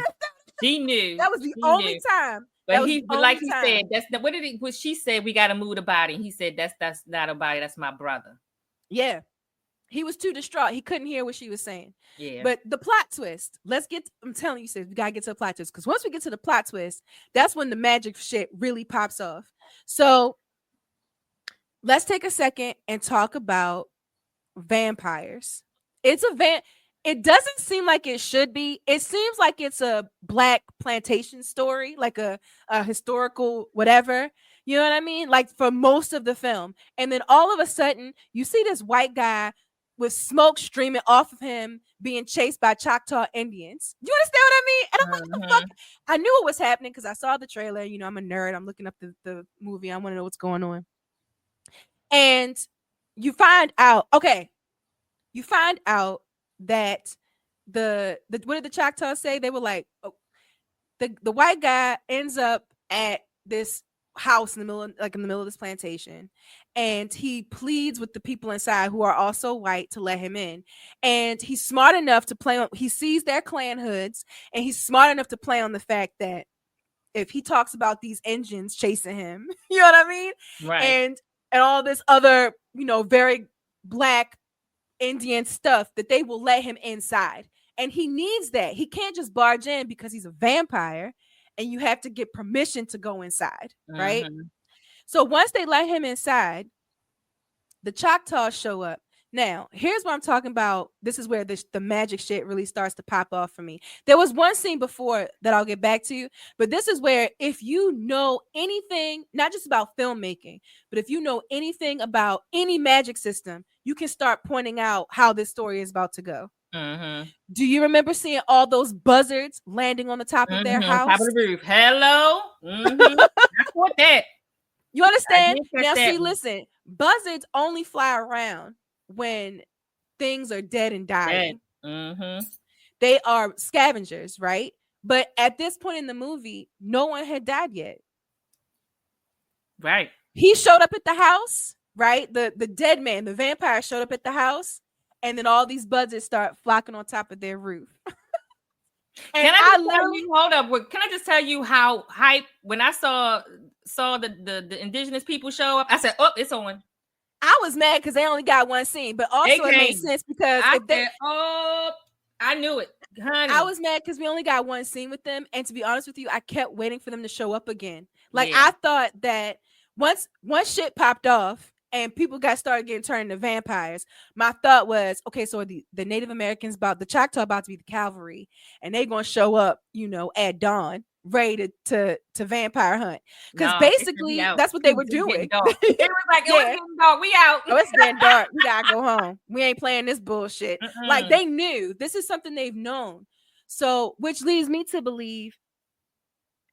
S2: She knew.
S1: That was the
S2: She
S1: only
S2: knew.
S1: time.
S2: But
S1: That was the
S2: like
S1: only
S2: he said,
S1: time.
S2: that's the what she said, we gotta move the body. And he said, that's not a body, that's my brother.
S1: Yeah. He was too distraught. He couldn't hear what she was saying.
S2: Yeah.
S1: But the plot twist, I'm telling you, sis, we got to get to the plot twist. Because once we get to the plot twist, that's when the magic shit really pops off. So let's take a second and talk about vampires. It's a It doesn't seem like it should be. It seems like it's a black plantation story, like a historical whatever. You know what I mean? Like for most of the film. And then all of a sudden, you see this white guy with smoke streaming off of him being chased by Choctaw Indians. You understand what I mean? And I'm like, what the fuck? I knew it was happening because I saw the trailer. You know, I'm a nerd. I'm looking up the movie. I want to know what's going on. And you find out, okay, you find out that the what did the Choctaws say? They were like, oh, the white guy ends up at this house in the middle of this plantation, and he pleads with the people inside who are also white to let him in. And he's smart enough to play on. He sees their clan hoods, and he's smart enough to play on the fact that if he talks about these engines chasing him, you know what I mean,
S2: Right.
S1: and all this other very black Indian stuff, that they will let him inside. And he needs that. He can't just barge in because he's a vampire and you have to get permission to go inside, right?
S2: Mm-hmm.
S1: So once they let him inside, the Choctaws show up. Now, here's what I'm talking about. This is where the magic shit really starts to pop off for me. There was one scene before that I'll get back to, but this is where if you know anything, not just about filmmaking, but if you know anything about any magic system, you can start pointing out how this story is about to go.
S2: Mm-hmm.
S1: Do you remember seeing all those buzzards landing on the top of their
S2: Mm-hmm. Top
S1: house?
S2: of the roof. Hello. Mm-hmm. I caught that.
S1: You
S2: I
S1: understand?
S2: did catch
S1: Now,
S2: that
S1: see,
S2: one.
S1: listen, buzzards only fly around when things are dead and
S2: That
S1: dying.
S2: Mm-hmm.
S1: They are scavengers, right? But at this point in the movie, no one had died yet.
S2: Right.
S1: He showed up at the house, right? The dead man, the vampire showed up at the house, and then all these buzzards start flocking on top of their roof. And
S2: Can I
S1: I
S2: just tell
S1: literally,
S2: you? Hold up. Can I just tell you how hype when I saw the indigenous people show up? I said, "Oh, it's on."
S1: I was mad because they only got one scene, but
S2: They
S1: also it made
S2: came.
S1: sense because
S2: I
S1: if they,
S2: said, "Oh, I knew it,
S1: I
S2: honey."
S1: was mad because we only got one scene with them, and to be honest with you, I kept waiting for them to show up again. Like
S2: Yeah.
S1: I thought that once shit popped off and people got started getting turned into vampires, my thought was, okay, so the Native Americans about the Choctaw about to be the cavalry, and they gonna show up, at dawn, ready to vampire hunt, because
S2: No, they said we
S1: basically
S2: out.
S1: that's what they were
S2: It was getting
S1: doing.
S2: dark. It was like it was
S1: Yeah.
S2: getting dark. We out.
S1: Oh, it's getting dark. We gotta go home. We ain't playing this bullshit. Like
S2: Mm-mm.
S1: they knew this is something they've known. So, which leads me to believe,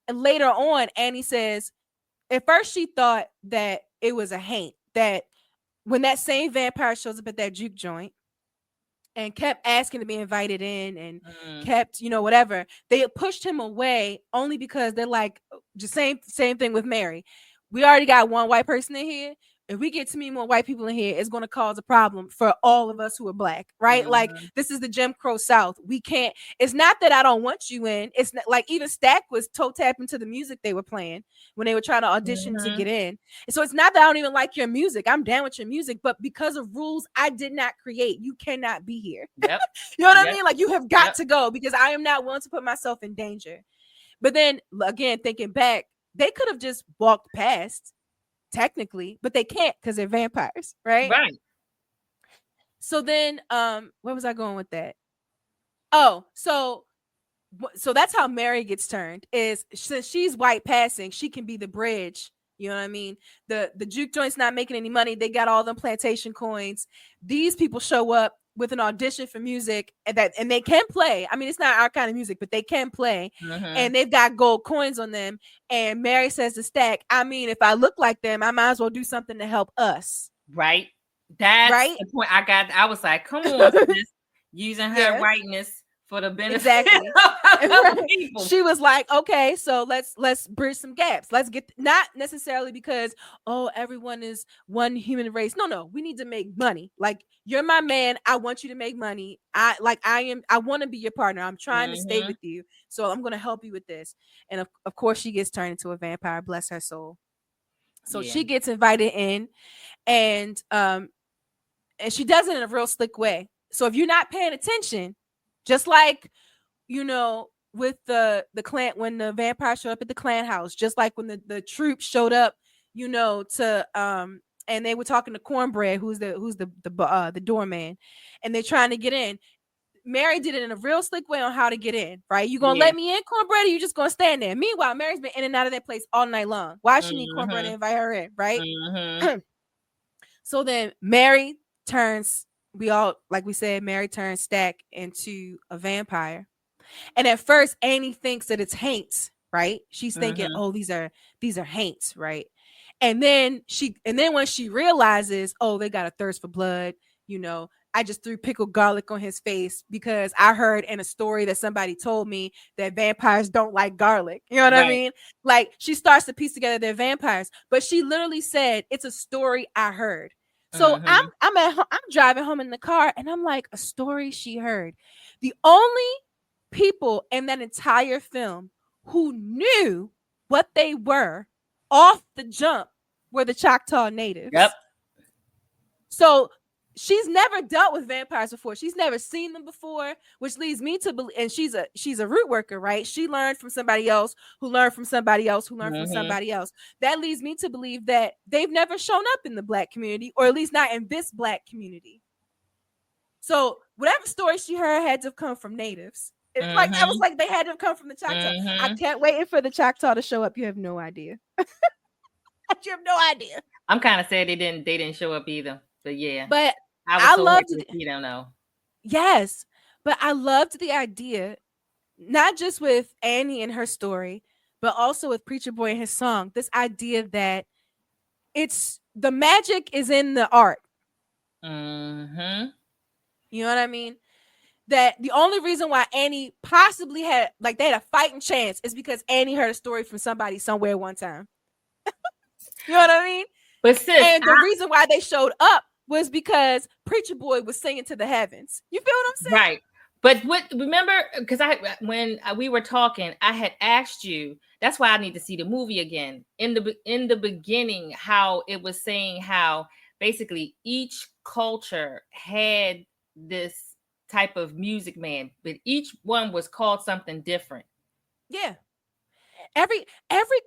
S1: and later on, Annie says, at first she thought that it was a haint, that when that same vampire shows up at that juke joint and kept asking to be invited in and
S2: Mm.
S1: kept, whatever, they pushed him away only because they're like, just same thing with Mary. We already got one white person in here. If we get too many more white people in here, it's going to cause a problem for all of us who are black, right? Like,
S2: Mm-hmm.
S1: this is the Jim Crow South. We can't. It's not that I don't want you in. It's not, like, even Stack was toe tapping to the music they were playing when they were trying to audition to
S2: Mm-hmm.
S1: get in. And so it's not that I don't even like your music. I'm down with your music, but because of rules I did not create, you cannot be here.
S2: Yep.
S1: You know what I
S2: Yep.
S1: mean? Like, you have got
S2: Yep.
S1: to go because I am not willing to put myself in danger. But then again, thinking back, they could have just walked past technically, but they can't because they're vampires, right?
S2: Right.
S1: So then, where was I going with that? Oh, so that's how Mary gets turned. Is since she's white passing, she can be the bridge. You know what I mean? The juke joint's not making any money. They got all them plantation coins. These people show up with an audition for music, and they can play. I mean, it's not our kind of music, but they can play,
S2: Mm-hmm.
S1: and they've got gold coins on them. And Mary says to Stack, I mean, if I look like them, I might as well do something to help us,
S2: Right. That's
S1: right?
S2: the point I got. I was like, come on, sis. Using her
S1: Yeah,
S2: whiteness for the benefit
S1: exactly.
S2: of other people.
S1: She was like, okay, so let's bridge some gaps. Let's get, not necessarily because, oh, everyone is one human race. No, we need to make money. Like, you're my man. I want you to make money. I want to be your partner. I'm trying to stay
S2: Mm-hmm.
S1: with you. So I'm gonna help you with this. And of course she gets turned into a vampire, bless her soul. So
S2: Yeah.
S1: she gets invited in, and she does it in a real slick way. So if you're not paying attention, just like, with the clan, when the vampire showed up at the clan house, just like when the troops showed up, to and they were talking to Cornbread, who's the doorman, and they're trying to get in. Mary did it in a real slick way on how to get in, right? You gonna
S2: Yeah.
S1: let me in, Cornbread, or you just gonna stand there? Meanwhile, Mary's been in and out of that place all night long. Why she need Cornbread to
S2: Mm-hmm.
S1: invite her in, right?
S2: Mm-hmm.
S1: So then Mary turns, we all, like we said, Mary turns Stack into a vampire. And at first, Annie thinks that it's haints, right? She's thinking,
S2: Mm-hmm.
S1: oh, these are haints, right? And then when she realizes, oh, they got a thirst for blood, I just threw pickled garlic on his face because I heard in a story that somebody told me that vampires don't like garlic. You know what I
S2: Right.
S1: mean? Like, she starts to piece together they're vampires, but she literally said, it's a story I heard. So I'm
S2: Mm-hmm.
S1: I'm driving home in the car, and I'm like, a story she heard. The only people in that entire film who knew what they were off the jump were the Choctaw
S2: Yep.
S1: natives. So she's never dealt with vampires before. She's never seen them before, which leads me to believe, and she's a root worker, right? She learned from somebody else who learned from somebody else who learned from
S2: Mm-hmm.
S1: somebody else. That leads me to believe that they've never shown up in the black community, or at least not in this black community. So whatever story she heard had to have come from natives. It's like, I was
S2: Mm-hmm.
S1: like, they had to have come from the Choctaw. I
S2: Mm-hmm.
S1: can't wait for the Choctaw to show up. You have no idea. You have no idea.
S2: I'm kind of sad they didn't show up either. But yeah,
S1: But
S2: I was
S1: I
S2: so
S1: loved
S2: happy to
S1: it.
S2: see them though.
S1: Yes. But I loved the idea, not just with Annie and her story, but also with Preacher Boy and his song. This idea that it's the magic is in the art.
S2: Mm-hmm.
S1: You know what I mean? that the only reason why Annie possibly had, like, they had a fighting chance is because Annie heard a story from somebody somewhere one time. You know what I mean?
S2: But sis,
S1: And the reason why they showed up was because Preacher Boy was singing to the heavens. You feel what I'm saying?
S2: right. But what, remember, because when we were talking, I had asked you. That's why I need to see the movie again. In the beginning, how it was saying how basically each culture had this type of music man, but each one was called something different.
S1: Yeah. Every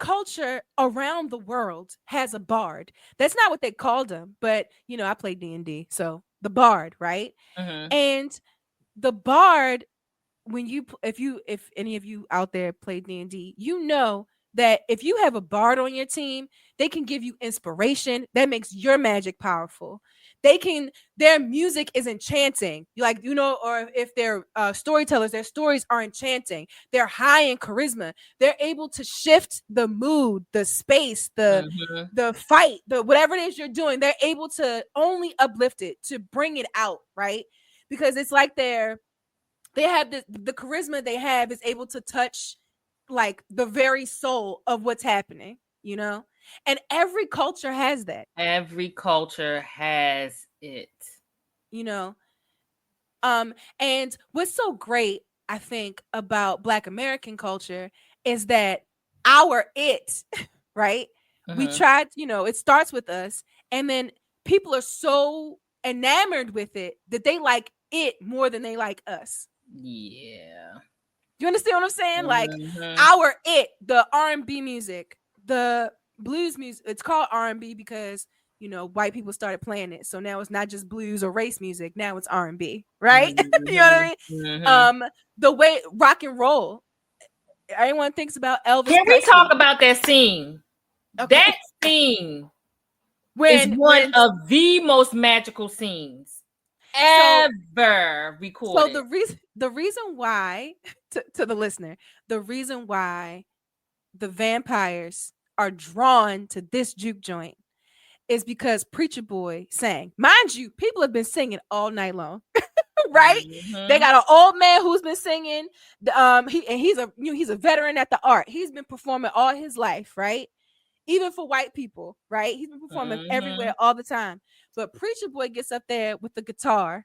S1: culture around the world has a bard. That's not what they called him, but I played D&D, so the bard, right?
S2: Mm-hmm.
S1: And the bard, when if any of you out there play D&D, you know that if you have a bard on your team, they can give you inspiration that makes your magic powerful. Their music is enchanting, like, or if they're storytellers, their stories are enchanting. They're high in charisma. They're able to shift the mood, the space, the
S2: Mm-hmm.
S1: the fight, the whatever it is you're doing. They're able to only uplift it, to bring it out, right? Because it's like they have the charisma they have is able to touch, like, the very soul of what's happening, and every culture has that,
S2: Every culture has it.
S1: you know and what's so great, I think, about Black American culture is that our it right, we
S2: Mm-hmm.
S1: tried, it starts with us, and then people are so enamored with it that they like it more than they like us.
S2: Yeah.
S1: You understand what I'm saying? Like,
S2: Mm-hmm.
S1: our it, the R&B music, the blues music. It's called R&B because white people started playing it. So now it's not just blues or race music. Now it's R&B, right? You know what I
S2: Mm-hmm.
S1: mean?
S2: Mm-hmm.
S1: The way rock and roll. Everyone thinks about Elvis
S2: Can we talk
S1: Presley.
S2: about that scene? That
S1: Okay,
S2: scene is
S1: when
S2: one
S1: when
S2: of the most magical scenes
S1: so
S2: ever
S1: so
S2: recorded.
S1: the reason why to the listener, the reason why the vampires are drawn to this juke joint is because Preacher Boy sang. Mind you, people have been singing all night long, right? They
S2: Mm-hmm.
S1: got an old man who's been singing. He's a veteran at the art. He's been performing all his life, right? Even for white people, right? He's been performing
S2: Mm-hmm.
S1: everywhere all the time. But Preacher Boy gets up there with the guitar,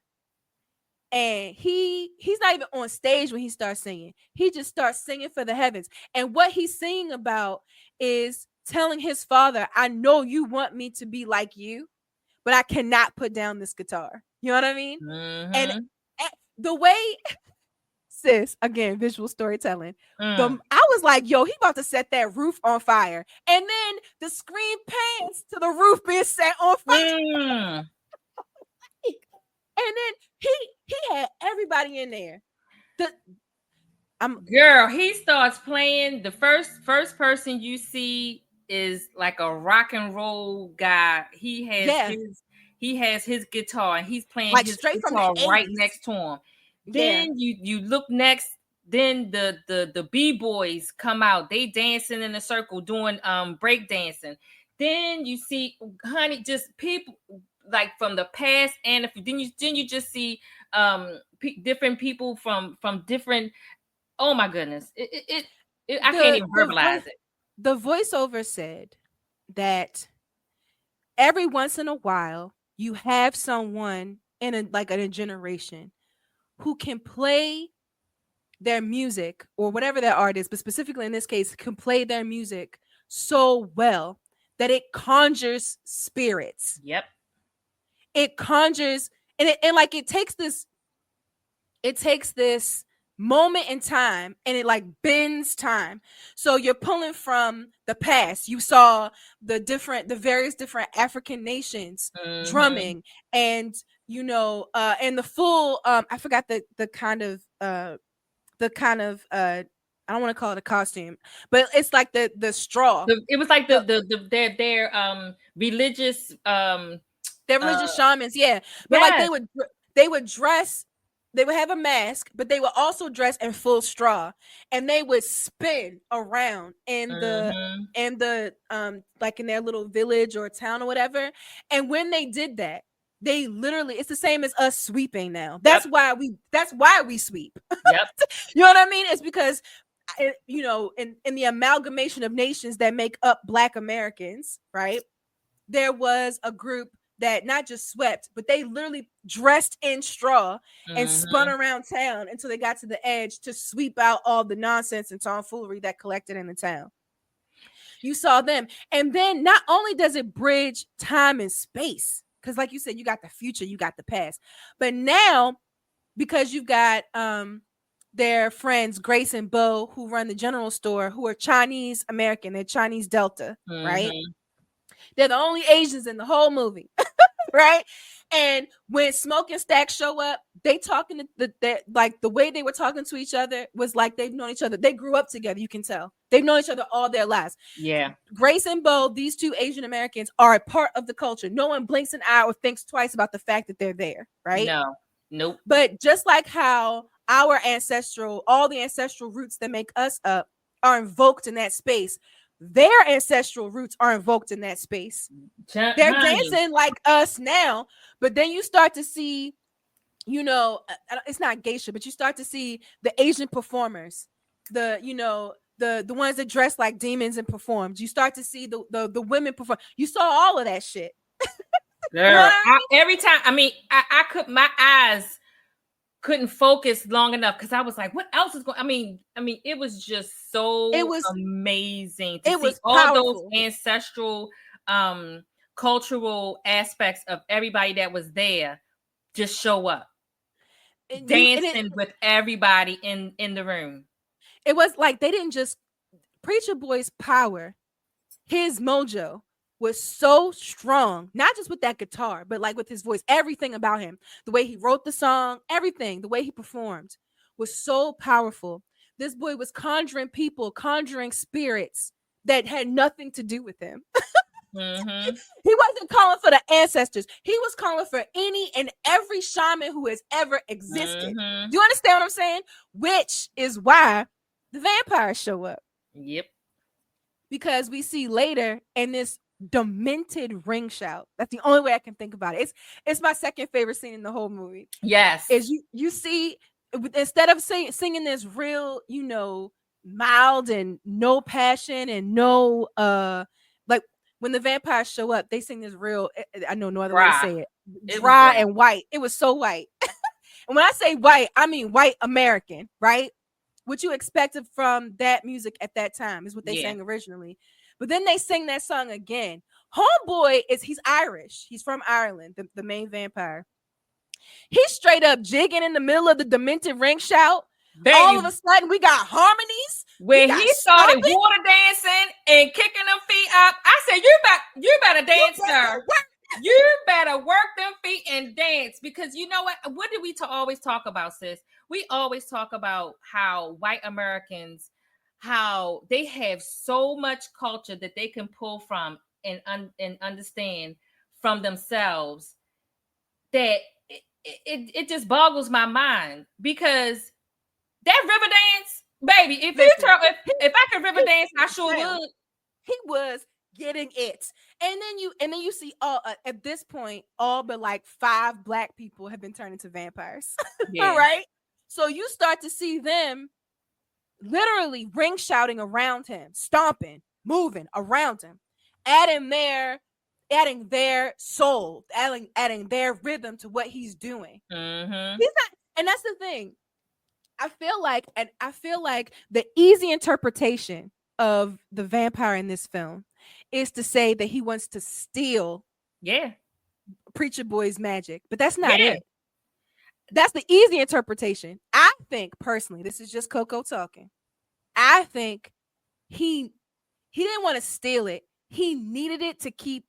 S1: and he's not even on stage when he starts singing. He just starts singing for the heavens. And what he's singing about is telling his father, I know you want me to be like you, but I cannot put down this guitar. You know what I mean? And
S2: Mm-hmm.
S1: the way, sis, again, visual storytelling.
S2: Mm.
S1: I was like, yo, he about to set that roof on fire. And then the screen pans to the roof being set on fire.
S2: Mm.
S1: And then he had everybody in there. The I'm
S2: Girl, he starts playing. The first person you see is like a rock and roll guy.
S1: Yeah,
S2: He has his guitar and he's playing
S1: like
S2: his
S1: straight from the
S2: guitar right
S1: 80s.
S2: next to him.
S1: Yeah.
S2: Then you look next. Then the b-boys come out. They dancing in a circle doing break dancing. Then you see, honey, just people like from the past, and if then you just see different people from different. Oh my goodness. I can't
S1: The
S2: even
S1: the
S2: verbalize
S1: voice
S2: it.
S1: the voiceover said that every once in a while you have someone in a generation who can play their music, or whatever their art is, but specifically in this case, can play their music so well that it conjures spirits.
S2: Yep.
S1: It conjures, and like it takes this moment in time, and it like bends time. So you're pulling from the past. You saw the various different African nations
S2: Mm-hmm.
S1: drumming, and and the full I forgot the kind of I don't want to call it a costume, but it's like the straw,
S2: It was like
S1: the
S2: their religious
S1: they're
S2: uh
S1: religious shamans, yeah. But like
S2: yes.
S1: they would dress, they would have a mask, but they would also dress in full straw, and they would spin around
S2: Mm-hmm.
S1: in the like in their little village or town or whatever. And when they did that, They literally, it's the same as us sweeping now.
S2: Yep.
S1: That's why we sweep.
S2: Yep.
S1: You know what I mean? It's because you know, in the amalgamation of nations that make up Black Americans, right? There was a group that not just swept, but they literally dressed in straw and spun
S2: Mm-hmm.
S1: around town until they got to the edge to sweep out all the nonsense and tomfoolery that collected in the town. You saw them. And then not only does it bridge time and space, because like you said, you got the future, you got the past. But now, because you've got their friends Grace and Bo, who run the general store, who are Chinese American, they're Chinese Delta, right?
S2: Mm-hmm.
S1: They're the only Asians in the whole movie, right? And when Smoke and Stack show up, they talking to like the way they were talking to each other was like they've known each other. They grew up together. You can tell they've known each other all their lives.
S2: Yeah.
S1: Grace and Bo, these two Asian Americans, are a part of the culture. No one blinks an eye or thinks twice about the fact that they're there, right?
S2: No. Nope.
S1: But just like how all the ancestral roots that make us up are invoked in that space, their ancestral roots are invoked in that space. They're dancing like us now, but then you start to see, you know, it's not geisha, but you start to see the Asian performers, the ones that dress like demons and performed. You start to see the women perform. You saw all of that shit.
S2: Girl,
S1: You know what I mean?
S2: every time, I could, my eyes couldn't focus long enough because I was like, what else is going? It was just so amazing to see all those ancestral, cultural aspects of everybody that was there just show up, dancing with everybody in the room.
S1: It was like they didn't just Preacher Boy's power, his mojo was so strong, not just with that guitar, but like with his voice, everything about him, the way he wrote the song, everything, the way he performed was so powerful. This boy was conjuring people, conjuring spirits that had nothing to do with him.
S2: Mm-hmm.
S1: He wasn't calling for the ancestors. He was calling for any and every shaman who has ever existed.
S2: Mm-hmm.
S1: Do you understand what I'm saying? Which is why the vampires show up.
S2: Yep.
S1: Because we see later in this demented ring shout. That's the only way I can think about it. It's my second favorite scene in the whole movie.
S2: Yes.
S1: Is you see, instead of singing this real, mild and no passion and no like when the vampires show up, they sing this real, I know no other way to say it. Dry and white. It was so white. And when I say white, I mean white American, right? What you expected from that music at that time is what they sang originally. But then they sing that song again. Homeboy he's Irish. He's from Ireland, the main vampire. He's straight up jigging in the middle of the demented ring shout. Baby. All of a sudden, we got harmonies.
S2: When he started water dancing and kicking them feet up, I said, you better dance, sir. You better work them feet and dance, because you know what did we always talk about, sis? We always talk about how white Americans, how they have so much culture that they can pull from and understand from themselves, that it just boggles my mind. Because that river dance, baby, if I could river dance, I sure would.
S1: He was getting it. And then you see all at this point, all but like 5 Black people have been turned into vampires. Yeah. Right? So you start to see them literally ring shouting around him, stomping, moving around him, adding their soul, adding their rhythm to what he's doing.
S2: Mm-hmm.
S1: He's not, and that's the thing. I feel like the easy interpretation of the vampire in this film is to say that he wants to steal Preacher Boy's magic, but that's not it. That's the easy interpretation. I think personally, this is just CoCo talking. I think he didn't want to steal it. He needed it to keep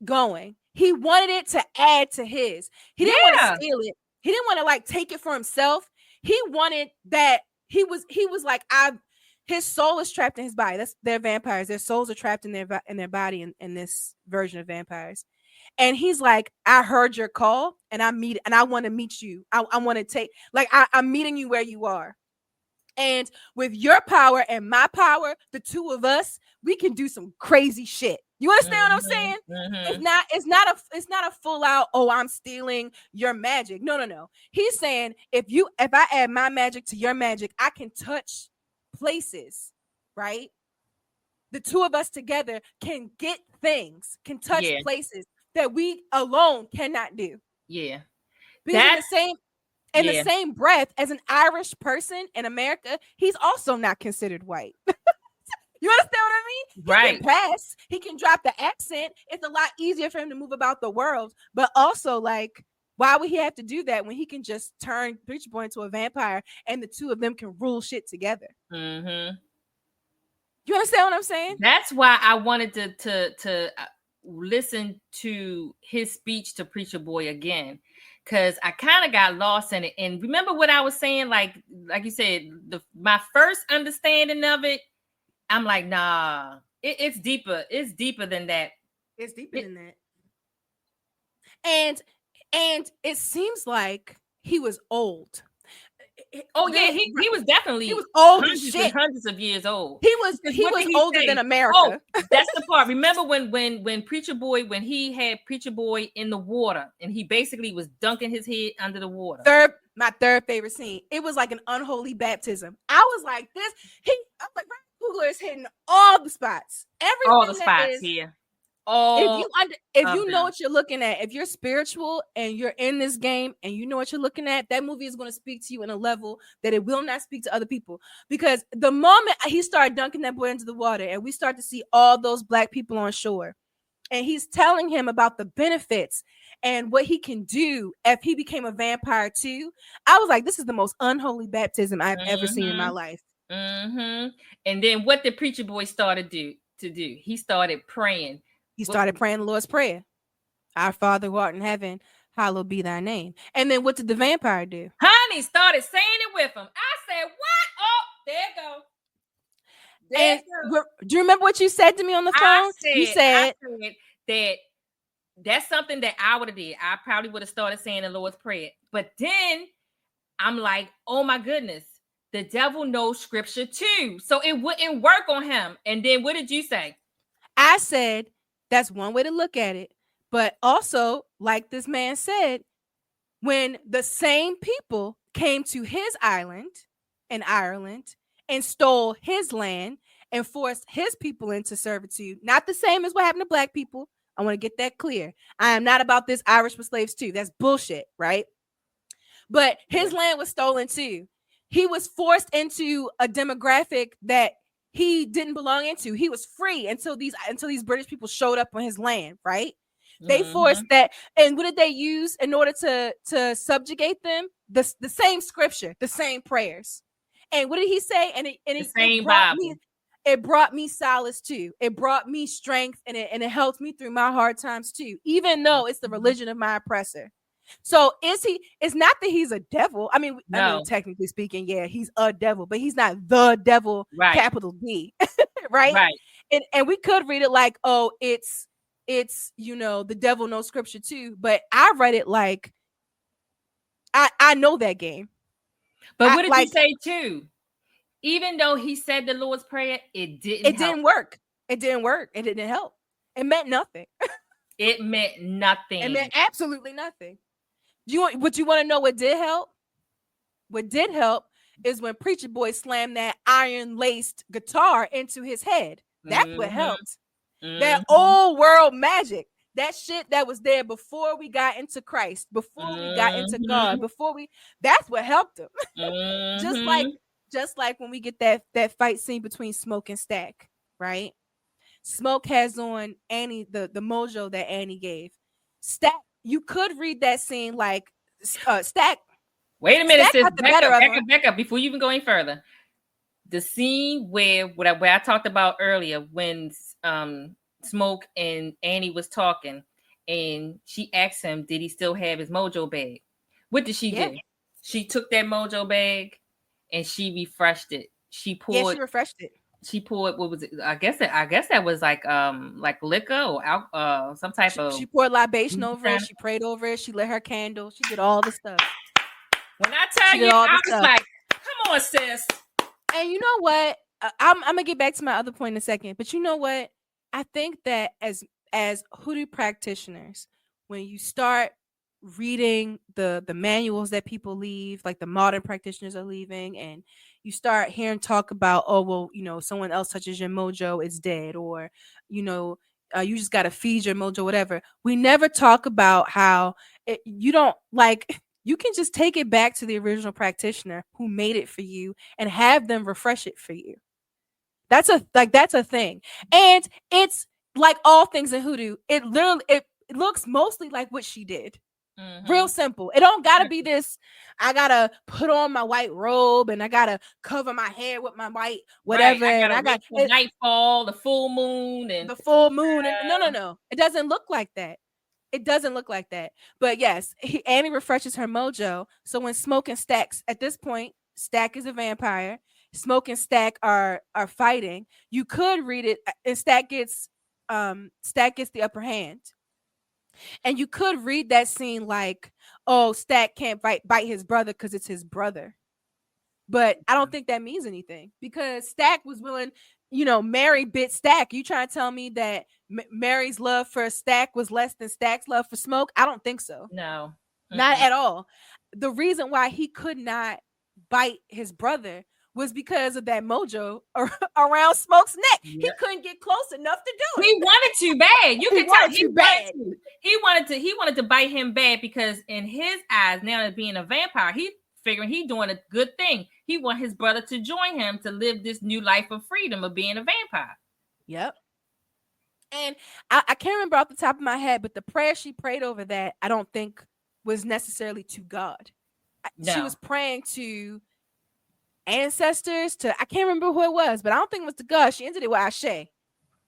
S1: going. He wanted it to add to his. He didn't want to steal it. He didn't want to like take it for himself. He wanted that. He was like, his soul is trapped in his body. They're vampires. Their souls are trapped in their body in this version of vampires. And he's like, I heard your call, and I want to meet you. I want to take, like, I'm meeting you where you are. And with your power and my power, the two of us, we can do some crazy shit. You understand what I'm saying? It's
S2: Mm-hmm.
S1: not it's not a it's not a full out, oh, I'm stealing your magic. No, no, no. He's saying if I add my magic to your magic, I can touch places, right? The two of us together can get things, can touch
S2: Yeah.
S1: places that we alone cannot do.
S2: Yeah.
S1: Because
S2: That's
S1: in the
S2: yeah.
S1: same breath as an Irish person in America, he's also not considered white. You understand what I mean? He can
S2: Right.
S1: pass. He can drop the accent. It's a lot easier for him to move about the world. But also, like, why would he have to do that when he can just turn Preacher Boy into a vampire and the two of them can rule shit together?
S2: Mm-hmm.
S1: You understand what I'm saying?
S2: That's why I wanted to listen to his speech to Preacher Boy again, because I kind of got lost in it. And remember what I was saying, like you said, my first understanding of it, I'm like, nah, it's deeper. It's deeper than that.
S1: It's deeper
S2: It,
S1: than that. And it seems like he was old.
S2: oh yeah,
S1: There's
S2: he was
S1: he
S2: definitely
S1: was old as
S2: hundreds and
S1: shit.
S2: hundreds of years old.
S1: He was
S2: Because
S1: he
S2: what
S1: was
S2: did he
S1: older than
S2: say? Oh,
S1: America.
S2: that's the part. Remember when Preacher Boy, when he had Preacher Boy in the water and he basically was dunking his head under the water.
S1: My third favorite scene. It was like an unholy baptism. I was like, I'm like, Ryan Coogler is hitting all the spots.
S2: All the
S1: Everything that
S2: spots
S1: is,
S2: here.
S1: if
S2: All
S1: if
S2: of
S1: you know
S2: them.
S1: what you're looking at, if you're spiritual and you're in this game and you know what you're looking at, that movie is going to speak to you in a level that it will not speak to other people. Because the moment he started dunking that boy into the water and we start to see all those black people on shore, and he's telling him about the benefits and what he can do if he became a vampire too. I was like, this is the most unholy baptism I've ever seen in my life.
S2: Mm-hmm. And then what did Preacher Boy started to do? He started praying.
S1: He started praying the Lord's Prayer. Our Father who art in heaven, hallowed be thy name. And then what did the vampire do?
S2: Honey started saying it with him. I said, what? Oh, there it go.
S1: And do you remember what you said to me on the phone? You
S2: I
S1: said
S2: that that's something that I would have did. I probably would have started saying the Lord's Prayer. But then I'm like, oh my goodness, the devil knows scripture too. So it wouldn't work on him. And then what did you say?
S1: I said that's one way to look at it. But also, like this man said, when the same people came to his island in Ireland and stole his land and forced his people into servitude, not the same as what happened to black people. I want to get that clear. I am not about this Irish with slaves too. That's bullshit, right? But his land was stolen too. He was forced into a demographic that he didn't belong into. He was free until these British people showed up on his land, right? They forced that. And what did they use in order to subjugate them? The same scripture, the same prayers. And what did he say? And it brought me solace too. It brought me strength, and it helped me through my hard times too, even though it's the religion of my oppressor. So it's not that he's a devil. I mean, technically speaking, yeah, he's a devil, but he's not the devil,
S2: right.
S1: capital D. Right. And we could read it like, oh, it's the devil knows scripture too. But I read it like I know that game.
S2: But what did you say too? Even though he said the Lord's Prayer, it didn't
S1: work. It didn't work. It didn't help. It meant nothing.
S2: It meant nothing.
S1: It meant absolutely nothing. You want to know what did help? What did help is when Preacher Boy slammed that iron-laced guitar into his head. That's what helped. That old world magic. That shit that was there before we got into Christ, before we got into God, that's what helped him. Just like when we get that fight scene between Smoke and Stack, right? Smoke has on Annie, the mojo that Annie gave. Stack, you could read that scene like Stack.
S2: Wait a minute, sis. Back up before you even go any further. The scene where I talked about earlier when Smoke and Annie was talking, and she asked him, did he still have his mojo bag? What did she do? She took that mojo bag and she refreshed it. She
S1: refreshed it.
S2: She poured, what was it? I guess that was like liquor or some type of.
S1: She poured libation over it. She prayed over it. She lit her candle. She did all the stuff.
S2: When I tell you, I was like, "Come on, sis."
S1: And you know what? I'm gonna get back to my other point in a second. But you know what? I think that as hoodoo practitioners, when you start reading the manuals that people leave, like the modern practitioners are leaving, and you start hearing talk about, oh well, someone else touches your mojo, it's dead, or you know, you just got to feed your mojo, whatever. We never talk about how you don't like. You can just take it back to the original practitioner who made it for you and have them refresh it for you. That's a thing. And it's like all things in hoodoo. It looks mostly like what she did. Real
S2: Mm-hmm.
S1: simple. It don't gotta be this. I gotta put on my white robe and I gotta cover my hair with my white
S2: Right.
S1: whatever.
S2: I
S1: And
S2: gotta
S1: I got
S2: wait for nightfall, the full moon, and
S1: the full moon. And no. It doesn't look like that. It doesn't look like that. But yes, Annie refreshes her mojo. So when Smoke and Stacks, at this point, Stack is a vampire. Smoke and Stack are fighting. You could read it, and Stack gets the upper hand. And you could read that scene like, oh, Stack can't bite his brother because it's his brother. But I don't think that means anything because Stack was willing, Mary bit Stack. You trying to tell me that Mary's love for Stack was less than Stack's love for Smoke? I don't think so.
S2: no.
S1: Not
S2: Mm-mm.
S1: at all. The reason why he could not bite his brother was because of that mojo around Smoke's neck. He
S2: Yeah.
S1: couldn't get close enough to do
S2: He
S1: it.
S2: wanted to bad. You
S1: He
S2: can tell
S1: wanted too bad.
S2: he wanted to bite him bad because in his eyes, now that being a vampire, he figuring he doing a good thing. He want his brother to join him to live this new life of freedom of being a vampire.
S1: Yep. And I can't remember off the top of my head, but the prayer she prayed over that, I don't think was necessarily to God. She
S2: No.
S1: was praying to ancestors, I can't remember who it was, but I don't think it was to God. She ended it with Ashe. She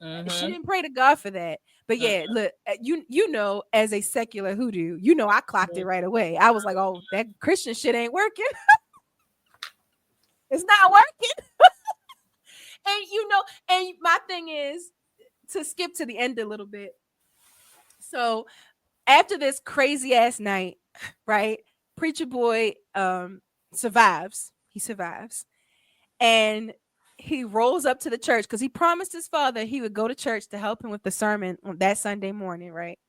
S2: Mm-hmm.
S1: didn't pray to God for that. But yeah, look, as a secular hoodoo, I clocked it right away. I was like, oh, that Christian shit ain't working. It's not working. And my thing is to skip to the end a little bit. So after this crazy ass night, right? Preacher boy survives. He survives. And he rolls up to the church because he promised his father he would go to church to help him with the sermon on that Sunday morning, right?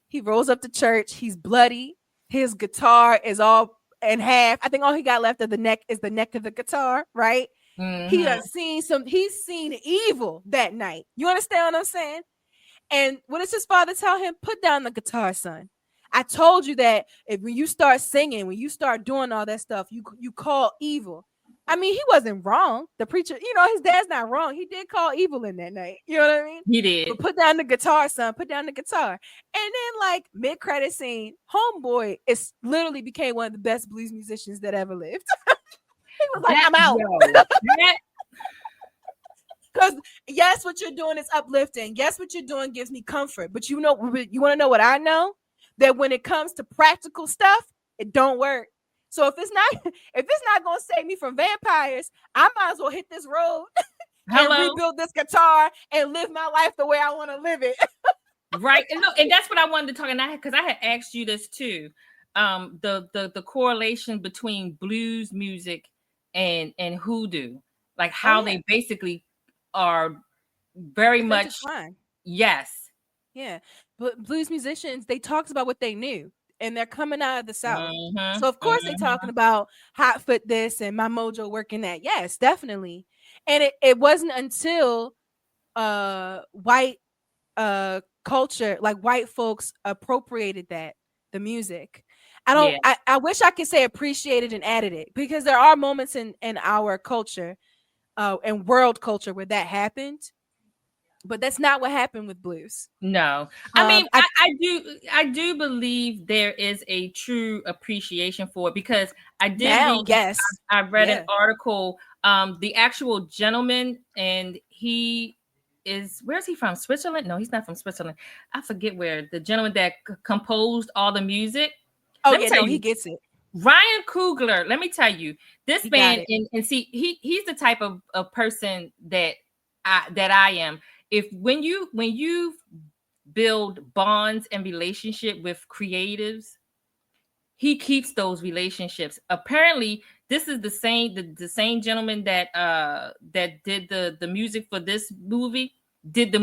S1: He rolls up to church. He's bloody. His guitar is all in half. I think all he got left of the neck is the neck of the guitar, right?
S2: Mm-hmm.
S1: He's seen evil that night. You understand what I'm saying? And what does his father tell him? Put down the guitar, son. I told you that when you start singing, when you start doing all that stuff, you call evil. I mean, he wasn't wrong. The preacher, his dad's not wrong. He did call evil in that night. You know what I mean?
S2: He did.
S1: But put down the guitar, son. Put down the guitar. And then, like, mid-credit scene, Homeboy is literally became one of the best blues musicians that ever lived. He was like, I'm out.
S2: That
S1: Because yes, what you're doing is uplifting. Yes, what you're doing gives me comfort. But you want to know what I know? That when it comes to practical stuff, it don't work. So if it's not gonna save me from vampires, I might as well hit this road and
S2: hello.
S1: rebuild this guitar and live my life the way I want to live it.
S2: Right. And look, and that's what I wanted to talk about because I had asked you this too. The correlation between blues music and hoodoo, like
S1: Oh
S2: how
S1: yeah,
S2: they basically are very
S1: it's
S2: much
S1: intertwined.
S2: yes.
S1: Yeah, but blues musicians, they talked about what they knew, and they're coming out of the South.
S2: Mm-hmm,
S1: So of course they
S2: mm-hmm.
S1: talking about hot foot this and my mojo working that. Yes, definitely. And it wasn't until white culture, like white folks appropriated the music.
S2: Yeah.
S1: I wish I could say appreciated and added it because there are moments in our culture and world culture where that happened, but that's not what happened with blues.
S2: No, I mean,
S1: I
S2: I do believe there is a true appreciation for it because I did
S1: Now,
S2: read,
S1: yes.
S2: I read an
S1: Yeah.
S2: article, the actual gentleman, and he is, where's he from? Switzerland? No, he's not from Switzerland. I forget where the gentleman that composed all the music.
S1: Oh
S2: Let me
S1: yeah,
S2: tell
S1: no, he
S2: you,
S1: gets it.
S2: Ryan Coogler, let me tell you, this
S1: He got
S2: man,
S1: it.
S2: and see, he's the type of person that I am. If when you build bonds and relationship with creatives, he keeps those relationships. Apparently, this is the same gentleman that that did the music for this movie. did the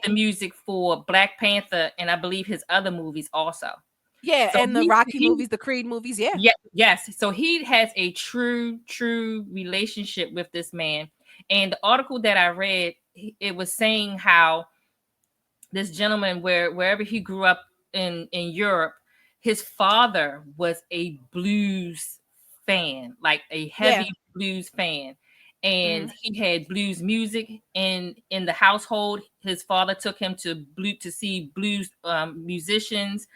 S2: music for Black Panther, and I believe his other movies also.
S1: Yeah,
S2: So
S1: and the Rocky movies, the Creed movies, yeah.
S2: yeah, yes. So he has a true relationship with this man. And the article that I read, it was saying how this gentleman, wherever he grew up in Europe, his father was a blues fan, like a
S1: Yeah.
S2: heavy blues fan, and
S1: Hmm.
S2: he had blues music in the household. His father took him to see blues musicians,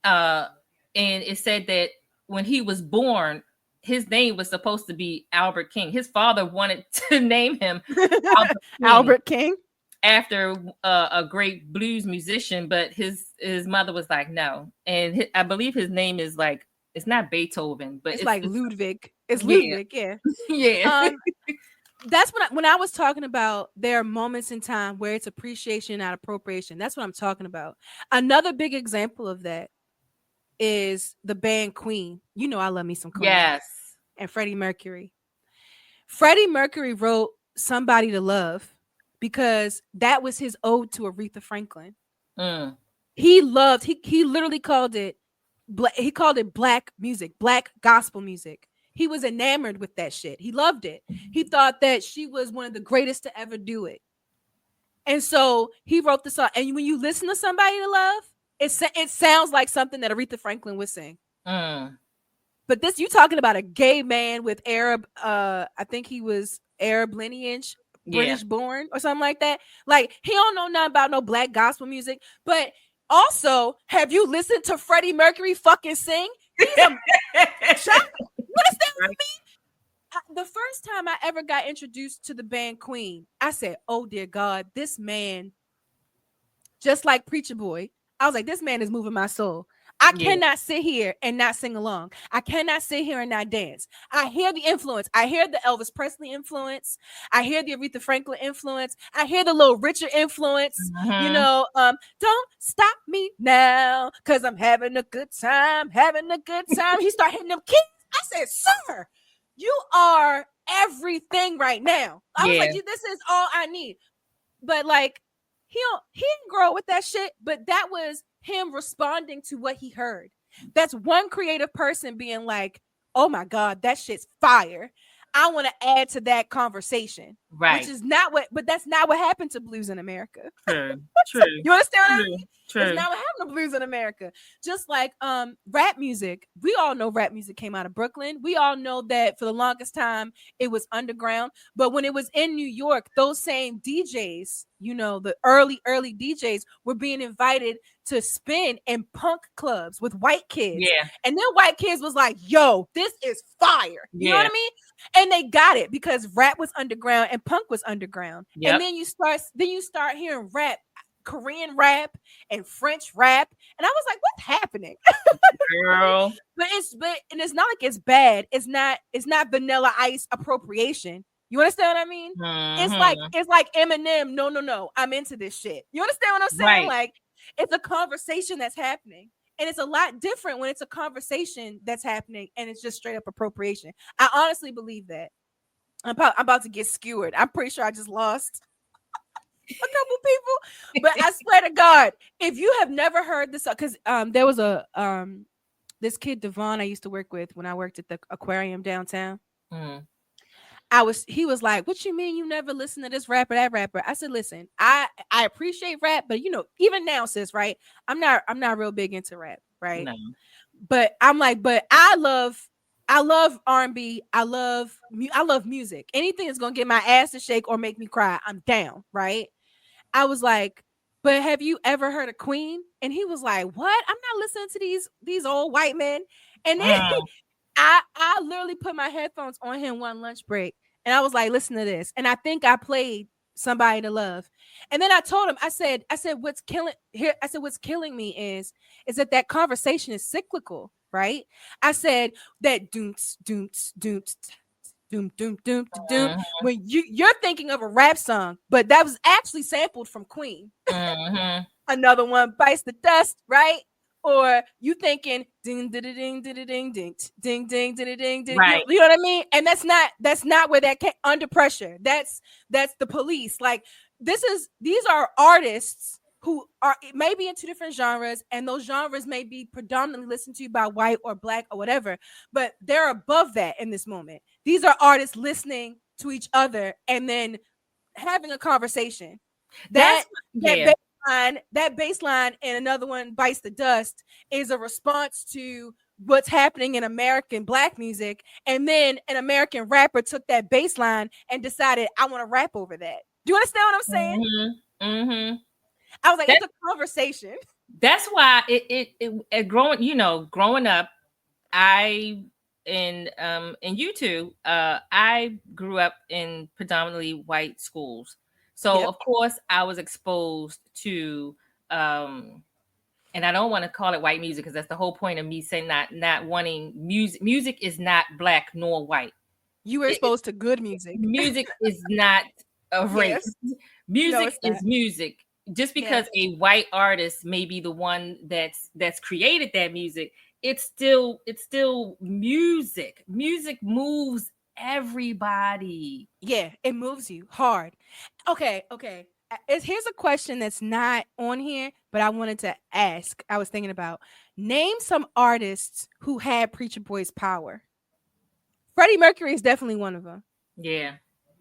S2: uh, and it said that when he was born, his name was supposed to be Albert King. His father wanted to name him Albert King
S1: Albert King.
S2: after a great blues musician, but his mother was like, no. And I believe his name is like, it's not Beethoven, but
S1: It's like
S2: it's
S1: Ludwig. It's
S2: yeah.
S1: Ludwig, yeah.
S2: Yeah.
S1: Um, that's when I was talking about there are moments in time where it's appreciation, not appropriation. That's what I'm talking about. Another big example of that is the band Queen. You know I love me some Queen.
S2: Yes.
S1: And Freddie Mercury. Freddie Mercury wrote Somebody to Love because that was his ode to Aretha Franklin.
S2: Mm.
S1: He literally called it he called it black music, black gospel music. He was enamored with that shit. He loved it. He thought that she was one of the greatest to ever do it. And so he wrote the song. And when you listen to Somebody to Love, it sounds like something that Aretha Franklin would sing.
S2: Mm.
S1: But this, you talking about a gay man with Arab, I think he was Arab lineage,
S2: Yeah.
S1: British born or something like that. Like, he don't know nothing about no black gospel music. But also, have you listened to Freddie Mercury fucking sing? He's a child. What is that?
S2: Right.
S1: The first time I ever got introduced to the band Queen, I said, oh dear God, this man, just like Preacher Boy, I was like, this man is moving my soul. I
S2: Yeah.
S1: cannot sit here and not sing along. I cannot sit here and not dance. I hear the influence. I hear the Elvis Presley influence. I hear the Aretha Franklin influence. I hear the Little Richard influence. You
S2: Mm-hmm.
S1: know, don't stop me now because I'm having a good time, having a good time. He started hitting them keys. I said, sir, you are everything right now. I was
S2: Yeah.
S1: like, this is all I need. But like, he didn't grow up with that shit, but that was him responding to what he heard. That's one creative person being like, oh my God, that shit's fire. I want to add to that conversation.
S2: Right.
S1: Which is not what, but that's not what happened to blues in America.
S2: True.
S1: You understand what I mean?
S2: True.
S1: It's not what happened to blues in America. Just like rap music. We all know rap music came out of Brooklyn. We all know that for the longest time it was underground. But when it was in New York, those same DJs, you know, the early DJs were being invited to spin in punk clubs with white kids.
S2: Yeah.
S1: And then white kids was like, yo, this is fire. You know what I mean? And they got it because rap was underground and punk was underground.
S2: Yep.
S1: And then you start hearing rap, Korean rap and French rap. And I was like, what's happening?
S2: Girl.
S1: But it's not like it's bad. It's not Vanilla Ice appropriation. You understand what I mean?
S2: Mm-hmm.
S1: It's like Eminem. No. I'm into this shit. You understand what I'm saying?
S2: Right.
S1: Like, it's a conversation that's happening. And it's a lot different when it's a conversation that's happening and it's just straight up appropriation. I honestly believe that. I'm about to get skewered. I'm pretty sure I just lost a couple people, but I swear to God, if you have never heard this, because there was a this kid Devon I used to work with when I worked at the aquarium downtown.
S2: Mm.
S1: He was like, what you mean you never listen to this rapper, that rapper? I said, listen, I appreciate rap, but you know, even now, sis, right? I'm not real big into rap, right?
S2: No.
S1: But I'm like, but I love R&B. I love music. Anything that's gonna get my ass to shake or make me cry, I'm down, right? I was like, but have you ever heard of Queen? And he was like, what? I'm not listening to these old white men. And then I literally put my headphones on him one lunch break, and I was like, listen to this. And I think I played Somebody to Love. And then I told him, I said, what's killing me is that conversation is cyclical, right? I said that doom doom doom doom doom doom doom. When you're thinking of a rap song, but that was actually sampled from Queen. Another one bites the dust, right? Or you thinking ding ding ding ding ding ding ding ding ding ding.
S2: Right.
S1: You know what I mean? And that's not where that came under pressure. That's the police. Like these are artists who are maybe in two different genres, and those genres may be predominantly listened to by white or black or whatever, but they're above that in this moment. These are artists listening to each other and then having a conversation.
S2: That's
S1: That that
S2: yeah.
S1: that baseline and another one bites the dust is a response to what's happening in American black music, and then an American rapper took that baseline and decided I want to rap over that. Do you understand what I'm saying?
S2: Mm-hmm. Mm-hmm.
S1: I was like,
S2: That
S1: it's a conversation.
S2: that's why growing, growing up, I and you too, I grew up in predominantly white schools. So
S1: Yep.
S2: of course I was exposed to um and I don't want to call it white music because that's the whole point of me saying not wanting music. Music is not black nor white.
S1: You were
S2: It,
S1: exposed to good music.
S2: music is not a race.
S1: Yes. No,
S2: Music
S1: it's
S2: is
S1: not.
S2: music. Just because
S1: Yes.
S2: a white artist may be the one that's created that music, it's still music. Music moves everybody.
S1: Yeah, it moves you hard. Okay, okay. Here's a question that's not on here, but I wanted to ask. I was thinking about name some artists who had Preacher Boy's power. Freddie Mercury is definitely one of them.
S2: Yeah.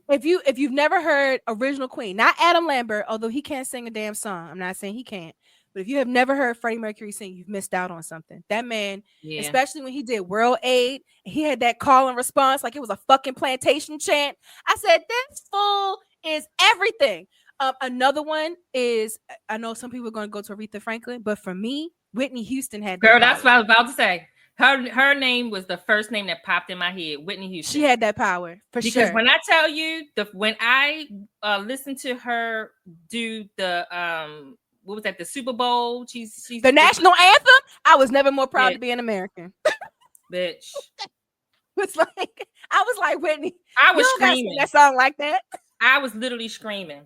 S1: If you've never heard Original Queen, not Adam Lambert, although he can't sing a damn song. I'm not saying he can't. But if you have never heard Freddie Mercury sing, you've missed out on something. That man,
S2: Yeah.
S1: especially when he did World Aid, he had that call and response like it was a fucking plantation chant. I said, this fool is everything. Another one is, I know some people are going to go to Aretha Franklin, but for me, Whitney Houston had that
S2: Girl, that's what
S1: power.
S2: I was about to say. Her name was the first name that popped in my head, Whitney
S1: She
S2: Houston.
S1: had that power for
S2: Because
S1: sure.
S2: when I tell you when I listened to her do the what was that, the Super Bowl? She's
S1: The national anthem, I was never more proud
S2: bitch,
S1: to be an American.
S2: bitch.
S1: It's like I was like, Whitney,
S2: I
S1: you
S2: was
S1: don't gotta sing
S2: screaming.
S1: that song like that.
S2: I was literally screaming.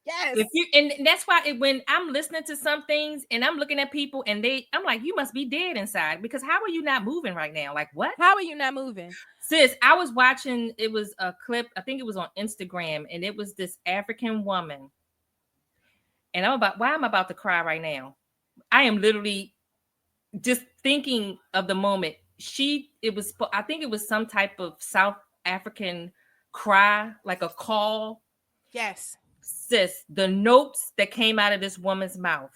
S1: Yes.
S2: If you and that's why when I'm listening to some things and I'm looking at people and I'm like, you must be dead inside because how are you not moving right now? Like what?
S1: How are you not moving?
S2: Sis, I was watching, it was a clip, I think it was on Instagram, and it was this African woman. And I'm about to cry right now. I am literally just thinking of the moment. I think it was some type of South African cry, like a call.
S1: Yes.
S2: Sis, the notes that came out of this woman's mouth,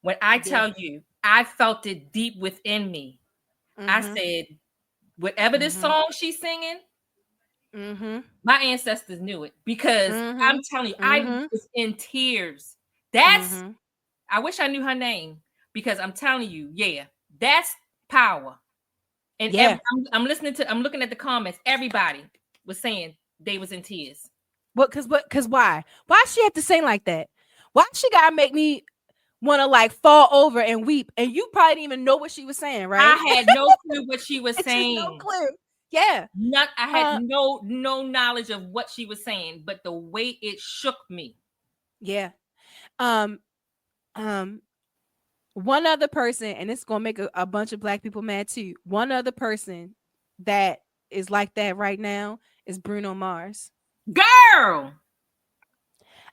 S2: when I
S1: Yeah.
S2: tell you, I felt it deep within me. I
S1: Mm-hmm.
S2: said, whatever this
S1: Mm-hmm.
S2: song she's singing,
S1: Mm-hmm.
S2: my ancestors knew it because I'm
S1: Mm-hmm.
S2: telling you, I
S1: Mm-hmm.
S2: was in tears. That's,
S1: Mm-hmm.
S2: I wish I knew her name because I'm telling you, yeah, that's power. And
S1: Yeah.
S2: I'm looking at the comments. Everybody was saying they was in tears.
S1: Cause why? Why she have to sing like that? Why she gotta make me wanna like fall over and weep? And you probably didn't even know what she was saying, right?
S2: I had no clue what she was
S1: It's just no
S2: saying.
S1: clue. Yeah.
S2: I had
S1: Uh
S2: no knowledge of what she was saying, but the way it shook me.
S1: yeah. Um um one other person, and it's gonna make a bunch of black people mad too. One other person that is like that right now is Bruno Mars.
S2: Girl,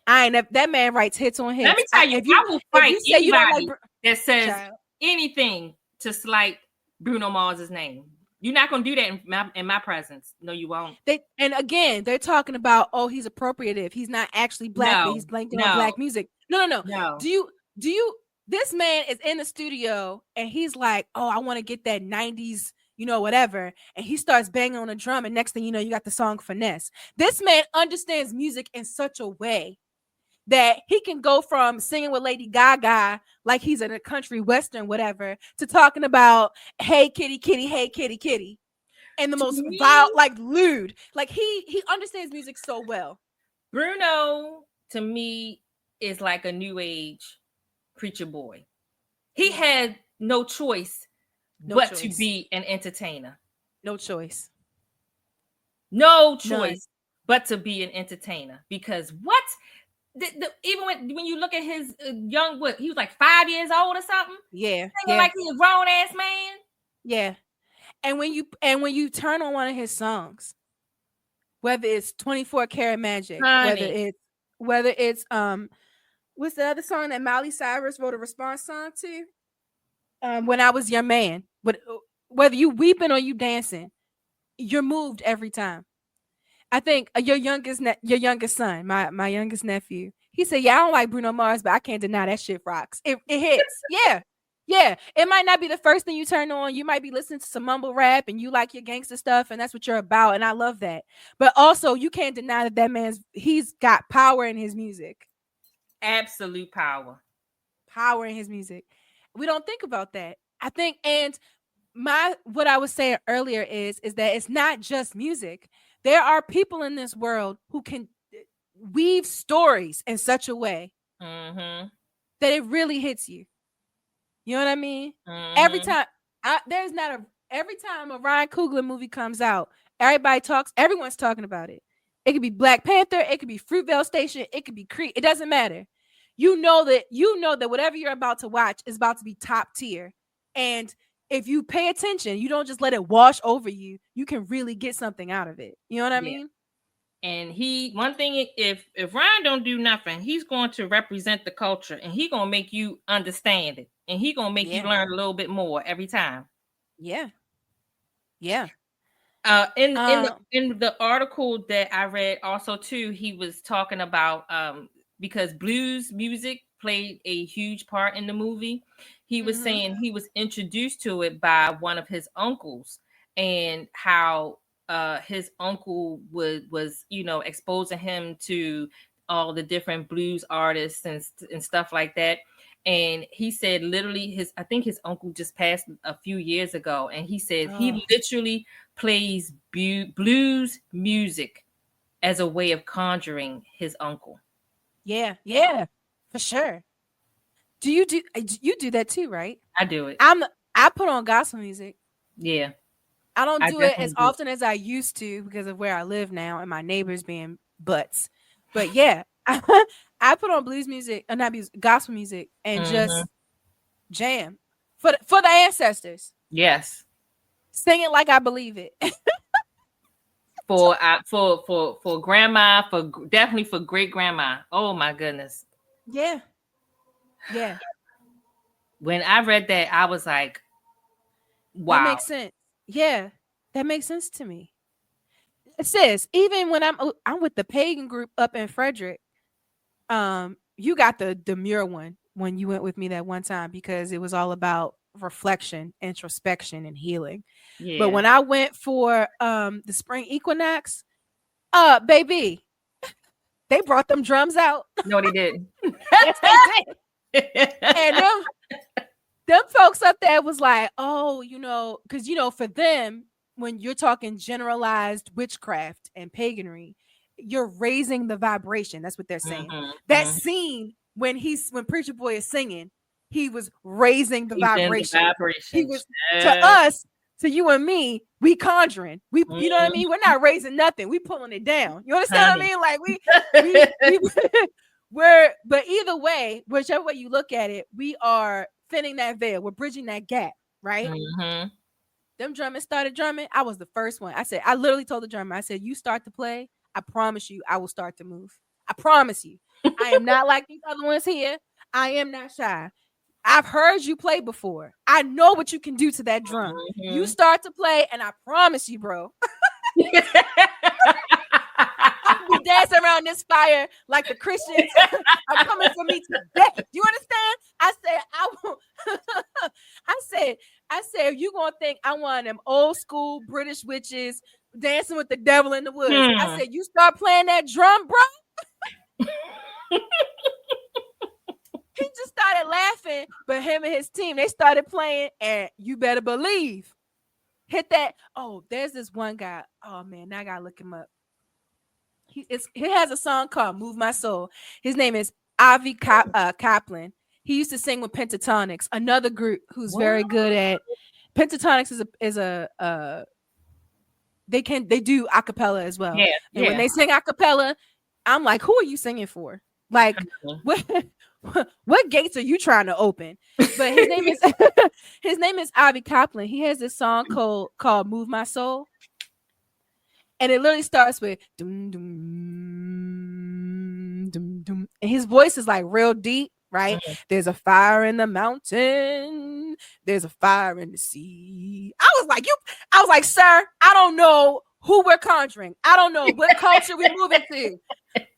S1: I ain't that man writes hits on
S2: let
S1: hits.
S2: me tell you,
S1: If
S2: I will fight
S1: you say you don't like
S2: anybody that says
S1: child,
S2: anything to slight Bruno Mars's name. You're not gonna do that in my presence. No, you won't.
S1: and again they're talking about, oh, he's appropriative. He's not actually black, but he's
S2: No,
S1: blanking on
S2: no,
S1: black music. No.
S2: no.
S1: Do you this man is in the studio and he's like, oh, I want to get that 90s, whatever. And he starts banging on a drum, and next thing you know, you got the song Finesse. This man understands music in such a way that he can go from singing with Lady Gaga like he's in a country western, whatever, to talking about hey kitty kitty, hey kitty kitty, and the
S2: To
S1: most vile,
S2: me,
S1: like lewd. Like he understands music so well.
S2: Bruno to me is like a new age preacher boy. He
S1: Yeah,
S2: had no choice
S1: no
S2: but to
S1: choice,
S2: be an entertainer.
S1: no choice,
S2: No
S1: none.
S2: choice but to be an entertainer. Because what? Even when you look at his young, what he was like 5 years old or something,
S1: Yeah,
S2: singing
S1: yeah,
S2: like he a grown ass man.
S1: yeah. And when you turn on one of his songs, whether it's 24 Karat Magic, whether
S2: Honey,
S1: it's whether it's what's the other song that Miley Cyrus wrote a response song to? When I Was Your Man. But whether you weeping or you dancing, you're moved every time. I think your youngest son, my youngest nephew, he said, "Yeah, I don't like Bruno Mars, but I can't deny that shit rocks. It hits, yeah, yeah. It might not be the first thing you turn on. You might be listening to some mumble rap, and you like your gangster stuff, and that's what you're about. And I love that. But also, you can't deny that he's got power in his music,
S2: Absolute power.
S1: power in his music. We don't think about that. I think, and my what I was saying earlier is that it's not just music. There are people in this world who can weave stories in such a way
S2: Mm-hmm.
S1: that it really hits you. You know what I mean? Every
S2: Mm-hmm.
S1: time there's not a every time a Ryan Coogler movie comes out, everyone's talking about it. It could be Black Panther, it could be Fruitvale Station, it could be Creed. It doesn't matter. You know that whatever you're about to watch is about to be top tier. And if you pay attention, you don't just let it wash over you. You can really get something out of it. You know what I
S2: Yeah.
S1: mean?
S2: And one thing, if Ryan don't do nothing, he's going to represent the culture, and he gonna make you understand it, and he gonna make you
S1: Yeah.
S2: learn a little bit more every time.
S1: Yeah. Yeah.
S2: In the article that I read, also too, he was talking about because blues music played a huge part in the movie. He was
S1: Mhm.
S2: saying he was introduced to it by one of his uncles, and how his uncle was exposing him to all the different blues artists and stuff like that. And he said literally I think his uncle just passed a few years ago, and he said
S1: Oh.
S2: he literally plays blues music as a way of conjuring his uncle.
S1: Yeah. Yeah. For sure. You do that too, right?
S2: I do it.
S1: I put on gospel music.
S2: Yeah,
S1: I don't
S2: I
S1: do it as
S2: definitely do
S1: often as I used to because of where I live now and my neighbors being butts. But yeah, I put on blues music, not music, gospel music,
S2: it.
S1: and
S2: Hmm.
S1: just jam for the ancestors.
S2: Yes,
S1: Sing it like I believe it.
S2: for grandma, definitely for great grandma. Oh my goodness!
S1: Yeah, yeah,
S2: When I read that, I was like,
S1: that
S2: wow.
S1: makes sense. Yeah, that makes sense to me. Sis, even when I'm with the pagan group up in Frederick, you got the demure one when you went with me that one time because it was all about reflection, introspection, and healing. But
S2: Yeah.
S1: when I went for the spring equinox, baby, they brought them drums out.
S2: No, they didn't.
S1: Yes, they did. And them folks up there was like, oh, because for them, when you're talking generalized witchcraft and paganry, you're raising the vibration. That's what they're saying.
S2: Hmm.
S1: That
S2: Hmm.
S1: scene when Preacher Boy is singing, he was raising the
S2: He's in the
S1: vibration. He
S2: vibrations.
S1: was to us, to you and me, we conjuring. You know what I
S2: Mhm,
S1: mean? We're not raising nothing. We pulling it down. You understand what I
S2: honey.
S1: mean? Like we but either way, whichever way you look at it, we are thinning that veil. We're bridging that gap, right?
S2: Mhm.
S1: Them drummers started drumming. I was the first one. I literally told the drummer, I said, you start to play, I promise you, I will start to move. I promise you. I am not like these other ones here. I am not shy. I've heard you play before. I know what you can do to that drum. You
S2: Mhm.
S1: start to play, and I promise you, bro, I'll be dancing around this fire like the Christians are coming for me today. Do you understand? I said, I will. I said, you gonna think I one of them old school British witches dancing with the devil in the woods. I
S2: Hmm.
S1: said, you start playing that drum, bro. He just started laughing, but him and his team, they started playing, and you better believe. Hit that. Oh, there's this one guy. Oh man, now I gotta look him up. He has a song called "Move My Soul." His name is Kaplan. He used to sing with Pentatonics, another group who's
S2: What?
S1: very good at Pentatonics they do acapella as well.
S2: Yeah,
S1: And when
S2: yeah.
S1: they sing acapella, I'm like, who are you singing for? Like,
S2: Mhm.
S1: what what gates are you trying to open? But his name is his name is Avi Kaplan. He has this song called "Move My Soul." And it literally starts with dum, dum, dum, and his voice is like real deep, right?
S2: Mhm.
S1: There's a fire in the mountain, there's a fire in the sea. I was like, sir, I don't know who we're conjuring. I don't know what culture we moving to,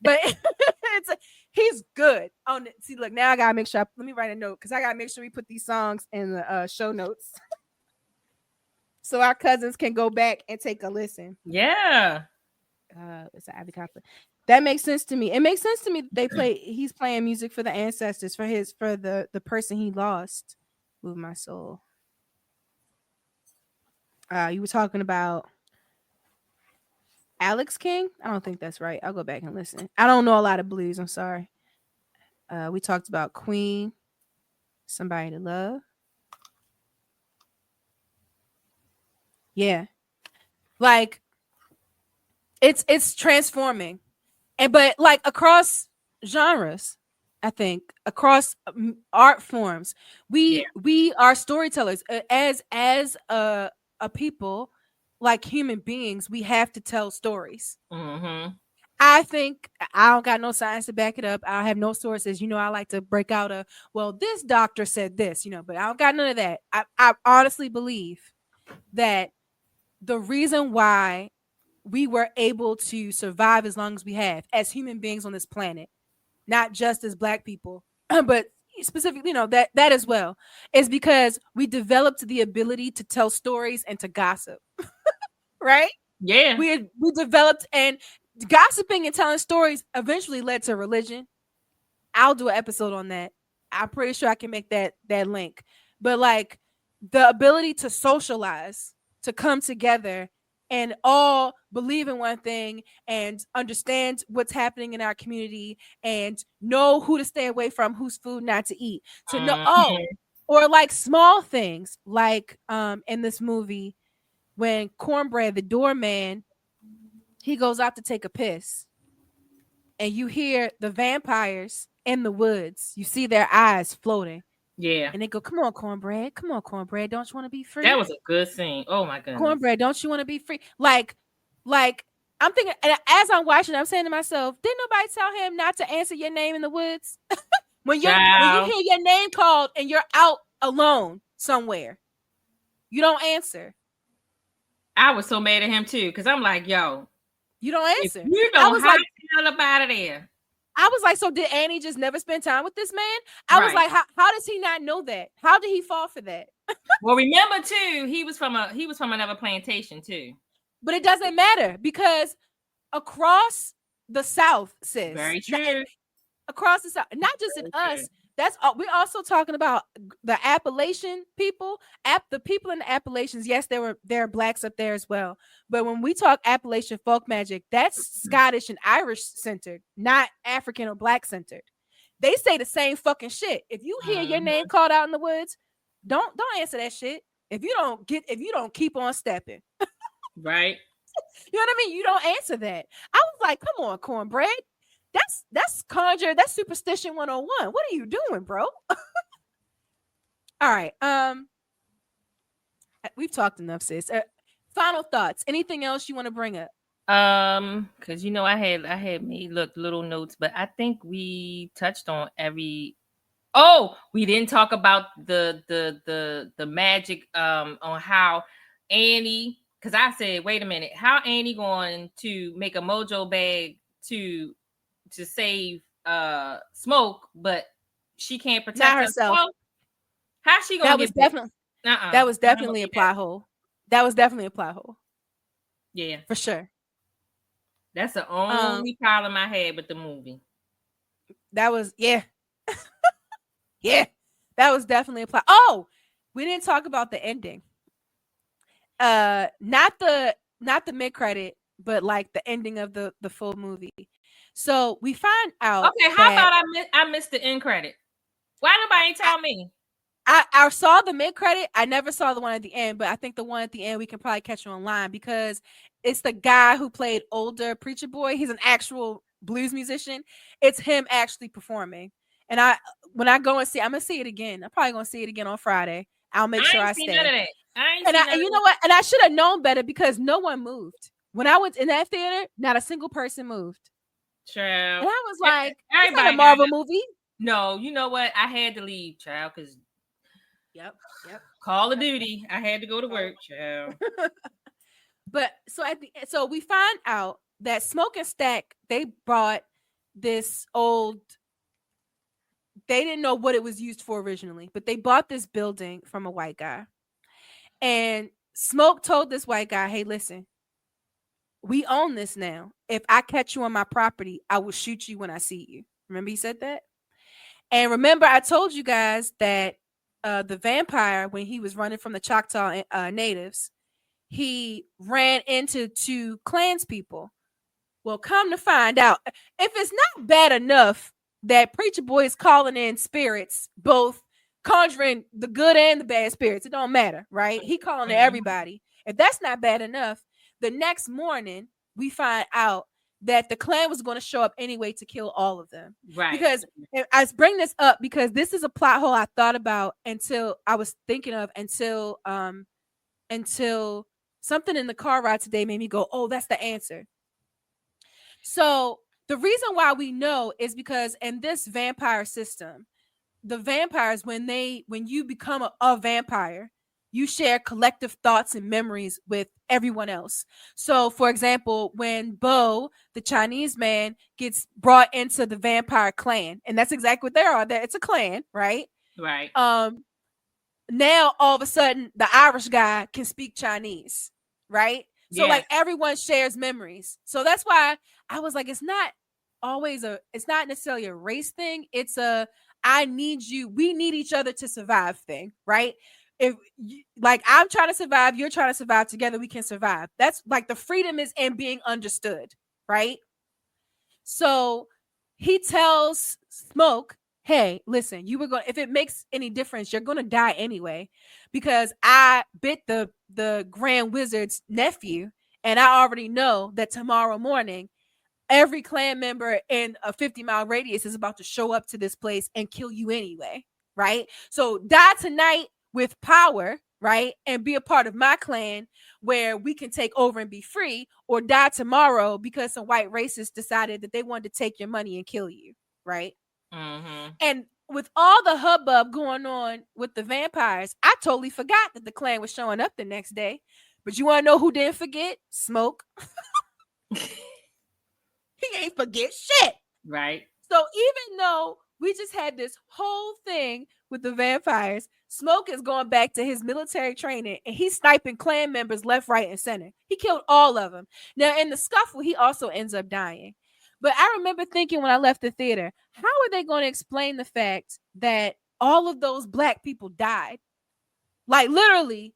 S1: but it's he's good. On see, look, now I gotta make sure. Let me write a note because I gotta make sure we put these songs in the show notes so our cousins can go back and take a listen.
S2: Yeah.
S1: It's an Ivy conflict. That makes sense to me. It makes sense to me. He's playing music for the ancestors, for the person he lost. Move my soul. You were talking about Alex King. I don't think that's right. I'll go back and listen. I don't know a lot of blues. I'm sorry. We talked about Queen, Somebody to Love. Yeah, like it's transforming, and but like across genres, I think across art forms,
S2: Yeah.
S1: we are storytellers. As a people, like human beings, we have to tell stories.
S2: Mm-hmm.
S1: I think I don't got no science to back it up. I have no sources. I like to break out well, this doctor said this, but I don't got none of that. I honestly believe that the reason why we were able to survive as long as we have as human beings on this planet, not just as Black people, but specifically, that as well, is because we developed the ability to tell stories and to gossip, right?
S2: Yeah.
S1: We developed, and gossiping and telling stories eventually led to religion. I'll do an episode on that. I'm pretty sure I can make that link. But like the ability to socialize, to come together and all believe in one thing and understand what's happening in our community and know who to stay away from, whose food not to eat. To know
S2: Mm-hmm.
S1: or like small things like in this movie when Cornbread, the doorman, he goes out to take a piss and you hear the vampires in the woods. You see their eyes floating,
S2: Yeah.
S1: and they go, "Come on, cornbread. Come on, cornbread. Don't you want to be
S2: That
S1: free?
S2: was a good scene. Oh my goodness.
S1: Cornbread, don't you want to be free?" Like I'm thinking, and as I'm watching, I'm saying to myself, "Didn't nobody tell him not to answer your name in the woods when you
S2: Child.
S1: hear your name called and you're out alone somewhere? You don't answer.
S2: I was so mad at him too, because I'm like, yo,
S1: You don't
S2: if
S1: answer."
S2: you
S1: I
S2: don't
S1: was
S2: hot
S1: like,
S2: the hell up out of there.
S1: so did Annie just never spend time with this man? I was
S2: Right.
S1: like, how does he not know that? How did he fall for that?
S2: Well, remember too, he was from another plantation too.
S1: But it doesn't matter because across the South, sis,
S2: Very true.
S1: across the South, not just in
S2: Very true.
S1: us. That's all. We're also talking about the Appalachian people. The people in the Appalachians. Yes, there are blacks up there as well. But when we talk Appalachian folk magic, that's Scottish and Irish centered, not African or black centered. They say the same fucking shit. If you hear your name
S2: Mm-hmm.
S1: called out in the woods, don't answer that shit. If you don't keep on stepping.
S2: Right.
S1: You know what I mean? You don't answer that. I was like, come on, cornbread. That's conjure. That's superstition 101. What are you doing, bro? All right. We've talked enough, sis. Final thoughts. Anything else you want to bring up?
S2: Because I had me look little notes, but I think we touched on every. Oh, we didn't talk about the magic on how Annie, because I said, wait a minute, how Annie going to make a mojo bag to save Smoke, but she can't
S1: Not
S2: protect
S1: herself.
S2: herself? How's she gonna
S1: That was
S2: get bit?
S1: definitely
S2: Uh-uh.
S1: that was
S2: I don't
S1: definitely a
S2: believe that.
S1: plot hole. That was definitely a plot hole
S2: Yeah.
S1: for sure.
S2: That's the
S1: Um,
S2: only problem I had with the movie.
S1: that was yeah. That was definitely a plot. Oh, we didn't talk about the ending. Not the mid credit, but like the ending of the full movie. So we find out
S2: Okay, how
S1: that
S2: about I missed the end credit? Why nobody ain't
S1: I,
S2: tell me?
S1: I saw the mid credit. I never saw the one at the end, but I think the one at the end we can probably catch you online because it's the guy who played older Preacher Boy. He's an actual blues musician. It's him actually performing. And when I go and see, I'm gonna see it again. I'm probably gonna see it again on Friday. I'll make
S2: I
S1: sure
S2: ain't
S1: I
S2: seen none of
S1: stay.
S2: that. I ain't
S1: And
S2: seen none
S1: you
S2: of
S1: know what? And I should have known better because no one moved. When I was in that theater, not a single person moved.
S2: Child.
S1: And I was like, "It's not a
S2: Everybody got
S1: Marvel movie."
S2: no. You know what? I had to leave, child, because
S1: Yep, yep,
S2: Call of
S1: yep.
S2: Duty. I had to go to
S1: So,
S2: work, child.
S1: but so so we find out that Smoke and Stack, they brought this old. They didn't know what it was used for originally, but they bought this building from a white guy. And Smoke told this white guy, "Hey, listen, we own this now. If I catch you on my property, I will shoot you when I see you." Remember he said that? And remember I told you guys that the vampire, when he was running from the Choctaw natives, he ran into two clans people. Well, come to find out, if it's not bad enough that Preacher Boy is calling in spirits, both conjuring the good and the bad spirits, it don't matter, right? He calling to
S2: Mhm.
S1: everybody. If that's not bad enough, the next morning we find out that the clan was going to show up anyway to kill all of them.
S2: Right.
S1: Because I bring this up because this is a plot hole I thought about until I was thinking of until something in the car ride today made me go, "Oh, that's the answer." So the reason why we know is because in this vampire system, the vampires, when you become a vampire, you share collective thoughts and memories with everyone else. So for example, when Bo, the Chinese man, gets brought into the vampire clan, and that's exactly what they are, that it's a clan, right?
S2: Right.
S1: um Now all of a sudden the Irish guy can speak Chinese, right? So
S2: Yes.
S1: like everyone shares memories. So that's why I was like, it's not necessarily a race thing. It's a I need you, we need each other to survive thing, right? If like I'm trying to survive, you're trying to survive, together we can survive. That's like the freedom is in being understood, right? So he tells Smoke, "Hey, listen, you were going, if it makes any difference, you're going to die anyway, because I bit the Grand Wizard's nephew, and I already know that tomorrow morning every clan member in a 50-mile radius is about to show up to this place and kill you anyway, right? So die tonight with power, right? And be a part of my clan where we can take over and be free, or die tomorrow because some white racists decided that they wanted to take your money and kill you, right?"
S2: Mm-hmm.
S1: And with all the hubbub going on with the vampires, I totally forgot that the clan was showing up the next day. But you want to know who didn't forget? Smoke. He ain't forget shit.
S2: Right.
S1: So even though we just had this whole thing with the vampires, Smoke is going back to his military training and he's sniping clan members left, right, and center. He killed all of them. Now, in the scuffle, he also ends up dying. But I remember thinking when I left the theater, how are they going to explain the fact that all of those black people died? Like literally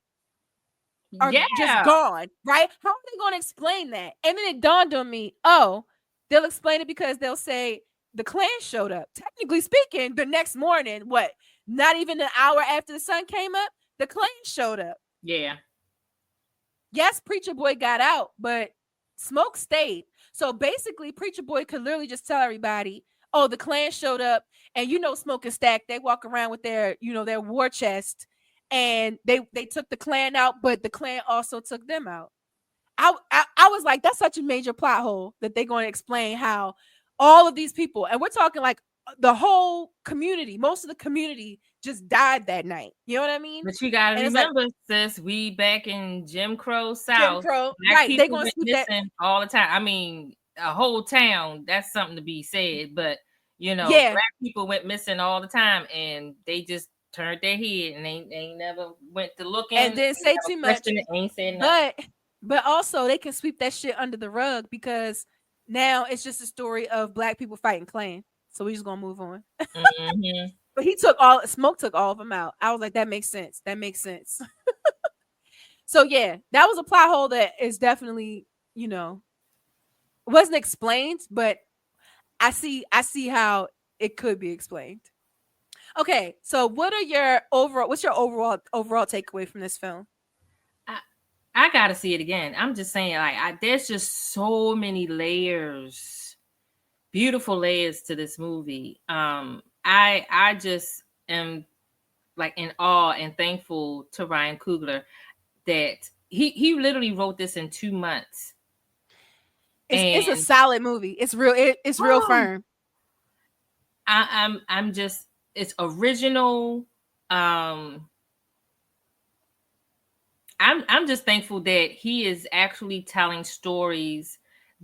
S1: are just
S2: Yeah.
S1: gone, right? How are they going to explain that? And then it dawned on me, oh, they'll explain it because they'll say the Klan showed up. Technically speaking, the next morning, what, not even an hour after the sun came up, the Klan showed up.
S2: Yeah.
S1: Yes, Preacher Boy got out, but Smoke stayed. So basically, Preacher Boy could literally just tell everybody, oh, the Klan showed up, and Smoke and Stack, they walk around with their, their war chest, and they took the Klan out, but the Klan also took them out. I was like, that's such a major plot hole that they're going to explain how all of these people, and we're talking like the whole community, most of the community just died that night. You know what I mean?
S2: But you gotta
S1: And it's like
S2: remember, sis, we back in Jim Crow
S1: Jim
S2: South.
S1: Crow,
S2: Black
S1: right? They're
S2: people
S1: going to
S2: went
S1: sweep that.
S2: missing all the time. I mean, a whole town, that's something to be said. But
S1: Yeah,
S2: black people went missing all the time and they just turned their head and they never went to looking,
S1: and didn't say
S2: never
S1: too much,
S2: questioned it, ain't said nothing.
S1: but also they can sweep that shit under the rug because now it's just a story of black people fighting Klan. So we just gonna move on.
S2: Mm-hmm.
S1: But Smoke took all of them out. I was like, that makes sense. That makes sense. So yeah, that was a plot hole that is definitely, wasn't explained, but I see how it could be explained. Okay, so what's your overall takeaway from this film?
S2: I, I gotta see it again. I'm just saying, like, there's just so many layers, beautiful layers to this movie. I just am like in awe and thankful to Ryan Coogler that he literally wrote this in 2 months.
S1: It's a
S2: And
S1: solid movie. It's real. It's real
S2: oh,
S1: firm.
S2: I'm just, it's original. Um, I'm just thankful that he is actually telling stories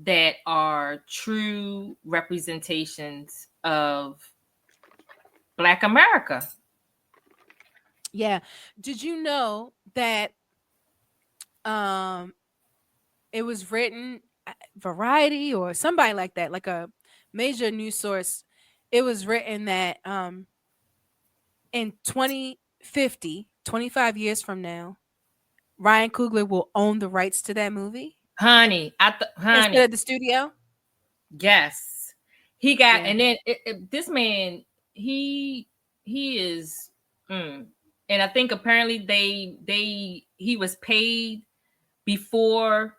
S2: that are true representations of Black America.
S1: Yeah. Did you know that um it was written Variety or somebody like that, like a major news source. It was written that in 2050, 25 years from now, Ryan Coogler will own the rights to that movie
S2: Honey,
S1: instead
S2: honey,
S1: of the studio.
S2: yes, he got,
S1: Yeah.
S2: and then this man, he he is, mm, and I think apparently he was paid before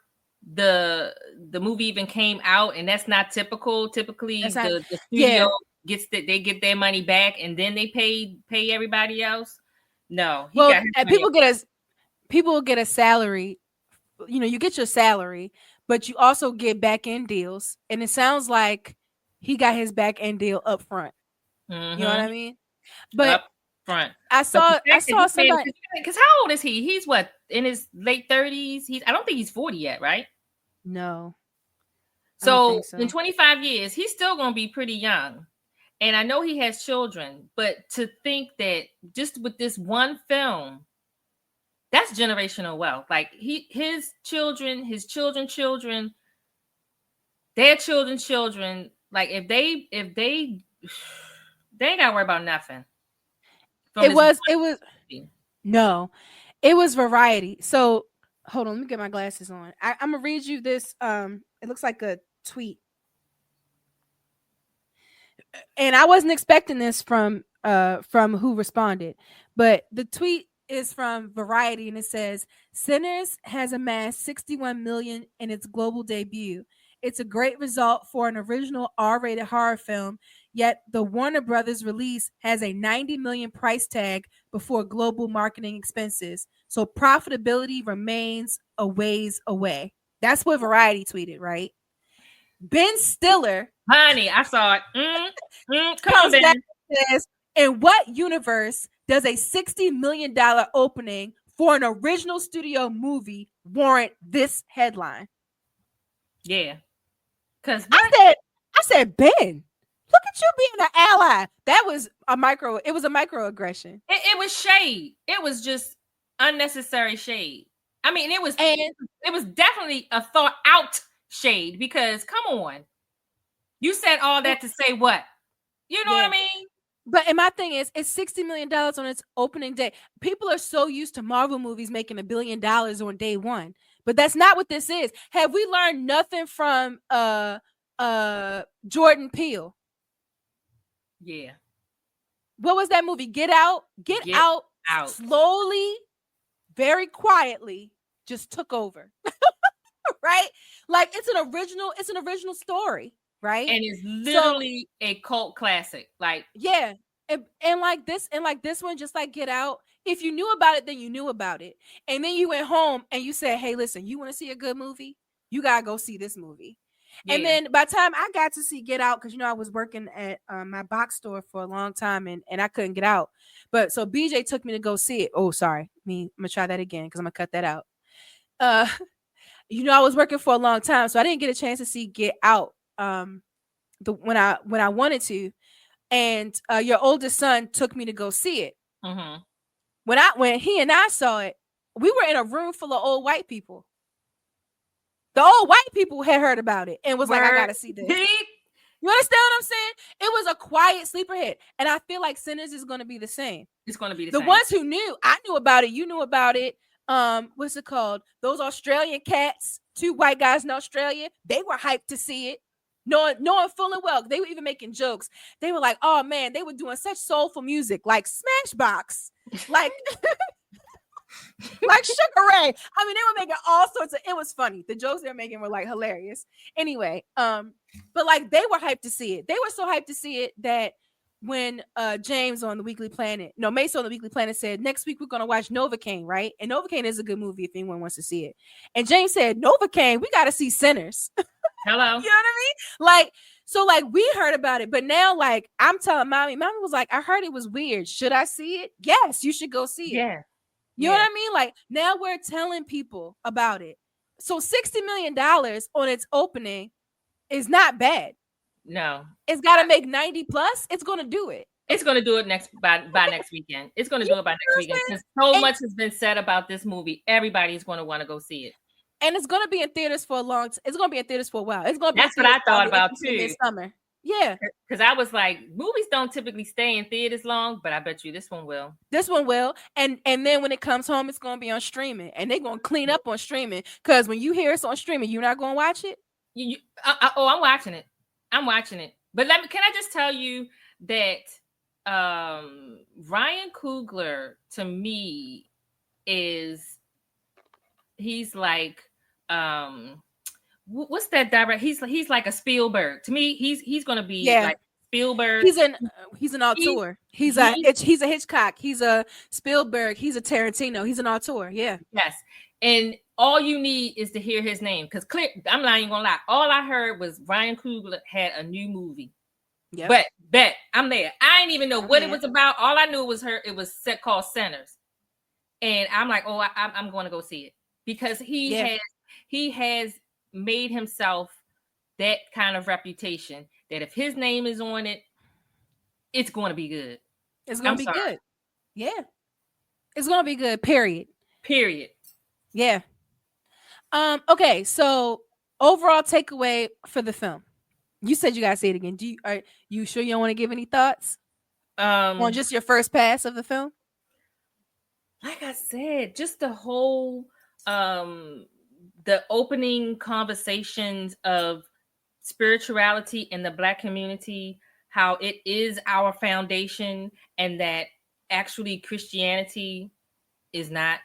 S2: the the movie even came out, and that's not typical.
S1: That's
S2: Typically,
S1: not
S2: the studio
S1: yeah.
S2: they get their money back, and then they pay everybody else. No, he
S1: Well,
S2: got his money.
S1: people get a salary. You know, you get your salary, but you also get back end deals. And it sounds like he got his back end deal up front. You know what
S2: Mm-hmm.
S1: I mean? But
S2: Up front.
S1: I
S2: But the
S1: saw I
S2: fact that
S1: saw
S2: this man,
S1: somebody.
S2: because how old is he? He's what, in his late 30s. I don't think he's 40 yet, right?
S1: No, I don't
S2: So
S1: think
S2: in
S1: so.
S2: 25 years, he's still gonna be pretty young. And I know he has children, but to think that just with this one film, that's generational wealth. Like his children, his children, their children, like if they they ain't gotta worry about nothing from
S1: It
S2: this
S1: was
S2: one
S1: it was
S2: movie.
S1: no. It was Variety. So hold on, let me get my glasses on. I'm gonna read you this. It looks like a tweet, and I wasn't expecting this from who responded, but the tweet is from Variety, and it says Sinners has amassed 61 million in its global debut. It's a great result for an original R-rated horror film, yet the Warner Brothers release has a 90 million price tag before global marketing expenses, so profitability remains a ways away. That's what Variety tweeted, right? Ben Stiller
S2: Honey, I saw it. Come on,
S1: comes back
S2: Ben.
S1: and says, in what universe does a $60 million opening for an original studio movie warrant this headline?
S2: Yeah. Cause
S1: I
S2: what?
S1: said, I said, Ben, look at you being an ally. That was it was a microaggression.
S2: It was shade. It was just unnecessary shade. I mean,
S1: And
S2: it was definitely a thought out shade, because come on. You said all
S1: it,
S2: that to say what? You know what I
S1: yeah.
S2: mean?
S1: But and my thing is, it's $60 million on its opening day. People are so used to Marvel movies making $1 billion on day one, but that's not what this is. Have we learned nothing from Jordan Peele?
S2: Yeah.
S1: What was that movie? Get Out. Get
S2: Get
S1: Out
S2: out.
S1: slowly, very quietly, just took over. Right? Like it's an original story, right?
S2: And it's
S1: So
S2: literally a cult classic. Like,
S1: yeah. And like this one, just like Get Out, if you knew about it, then you knew about it. And then you went home and you said, hey, listen, you want to see a good movie? You gotta go see this movie. And
S2: yeah.
S1: then by the time I got to see Get Out, because you know I was working at my box store for a long time and I couldn't get out. But so BJ took me to go see it. Oh, sorry. I'm gonna try that again because I'm gonna cut that out. Uh you know, I was working for a long time, so I didn't get a chance to see Get Out the when I wanted to. And your oldest son took me to go see it.
S2: Mm-hmm.
S1: When he and I saw it, we were in a room full of old white people. The old white people had heard about it and was like, I
S2: Word.
S1: gotta see this. You understand what I'm saying? It was a quiet sleeper hit. And I feel like Sinners is gonna be the same.
S2: It's gonna be the
S1: The
S2: same.
S1: ones who knew, I knew about it, you knew about it. What's it called? Those Australian cats, two white guys in Australia, they were hyped to see it. Knowing full and well, they were even making jokes. They were like, oh man, they were doing such soulful music, like Smashbox, like like Sugar Ray. I mean, they were making all sorts of, it was funny. The jokes they were making were like hilarious. Anyway, but like they were hyped to see it. They were so hyped to see it that when James on the Weekly Planet, no, Mace on the Weekly Planet said, next week we're gonna watch Novocaine, right? And Novocaine is a good movie if anyone wants to see it. And James said, Novocaine, we gotta see Sinners.
S2: Hello.
S1: You know what I mean? Like, so like we heard about it, but now like I'm telling mommy was like, I heard it was weird. Should I see it? Yes, you should go see it.
S2: Yeah.
S1: You know what
S2: Yeah.
S1: I mean? Like now we're telling people about it. So $60 million on its opening is not bad.
S2: No.
S1: It's got to make 90 plus. It's going to do it.
S2: It's going to do it by next weekend. It's going to
S1: You
S2: do it by
S1: know
S2: next
S1: what
S2: weekend
S1: I'm
S2: because so
S1: saying?
S2: much has been said about this movie. Everybody's going to want to go see it.
S1: And it's going to be in theaters for a long time. It's going to be in theaters for a while. It's going to be in
S2: That's what
S1: theaters
S2: I thought
S1: probably up
S2: about
S1: until
S2: too.
S1: midsummer. Yeah.
S2: Because I was like, movies don't typically stay in theaters long, but I bet you this one will.
S1: This one will. And then when it comes home, it's going to be on streaming. And they're going to clean up on streaming. Because when you hear it's on streaming, you're not going to watch it?
S2: I'm watching it. I'm watching it. But can I just tell you that Ryan Coogler to me he's like what's that direct? He's like a Spielberg. To me, he's gonna be like Spielberg.
S1: He's an auteur. He's a Hitchcock. He's a Spielberg. He's a Tarantino. He's an auteur. Yeah.
S2: Yes. And all you need is to hear his name. Because I'm not even gonna lie. All I heard was Ryan Coogler had a new movie. Yeah. But bet I'm there. I didn't even know what it was about. All I knew was it was called Centers. And I'm like, oh, I'm going to go see it. Because he has made himself that kind of reputation that if his name is on it, it's going to be good.
S1: It's going to be good. Yeah. It's going to be good. Period. Yeah. Okay. So overall takeaway for the film. You said you got to say it again. Are you sure you don't want to give any thoughts on just your first pass of the film?
S2: Like I said, just the whole the opening conversations of spirituality in the Black community, how it is our foundation, and that actually Christianity is not.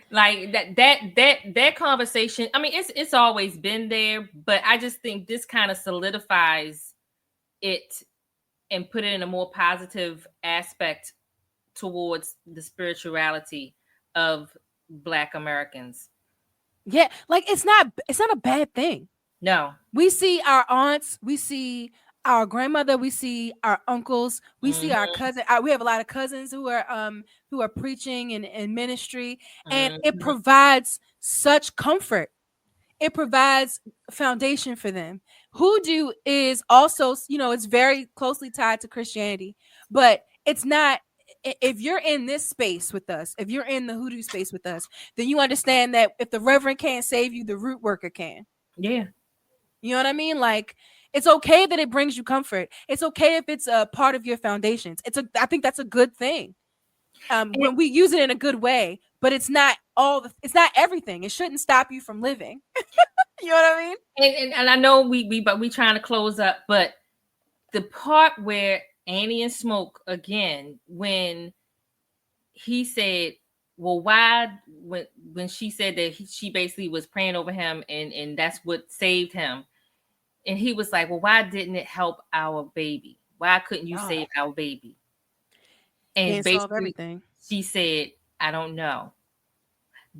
S2: Like that conversation. I mean, it's always been there, but I just think this kind of solidifies it and put it in a more positive aspect towards the spirituality of Black Americans.
S1: Yeah, like it's not a bad thing.
S2: No.
S1: We see our aunts, we see our grandmother, we see our uncles, we see our cousin. We have a lot of cousins who are preaching and in ministry, and it provides such comfort. It provides foundation for them. Hoodoo is also, it's very closely tied to Christianity, but it's not. If you're in this space with us, if you're in the hoodoo space with us, then you understand that if the reverend can't save you, the root worker can.
S2: Yeah.
S1: You know what I mean? Like, it's okay that it brings you comfort. It's okay if it's a part of your foundations. I think that's a good thing. When we use it in a good way, but it's not it's not everything. It shouldn't stop you from living. You know what I
S2: mean? And I know we trying to close up, but the part where Annie and Smoke again, when he said, well, why when she said that she basically was praying over him and that's what saved him. And he was like, well, why didn't it help our baby? Why couldn't you save our baby? And basically
S1: everything.
S2: She said, I don't know.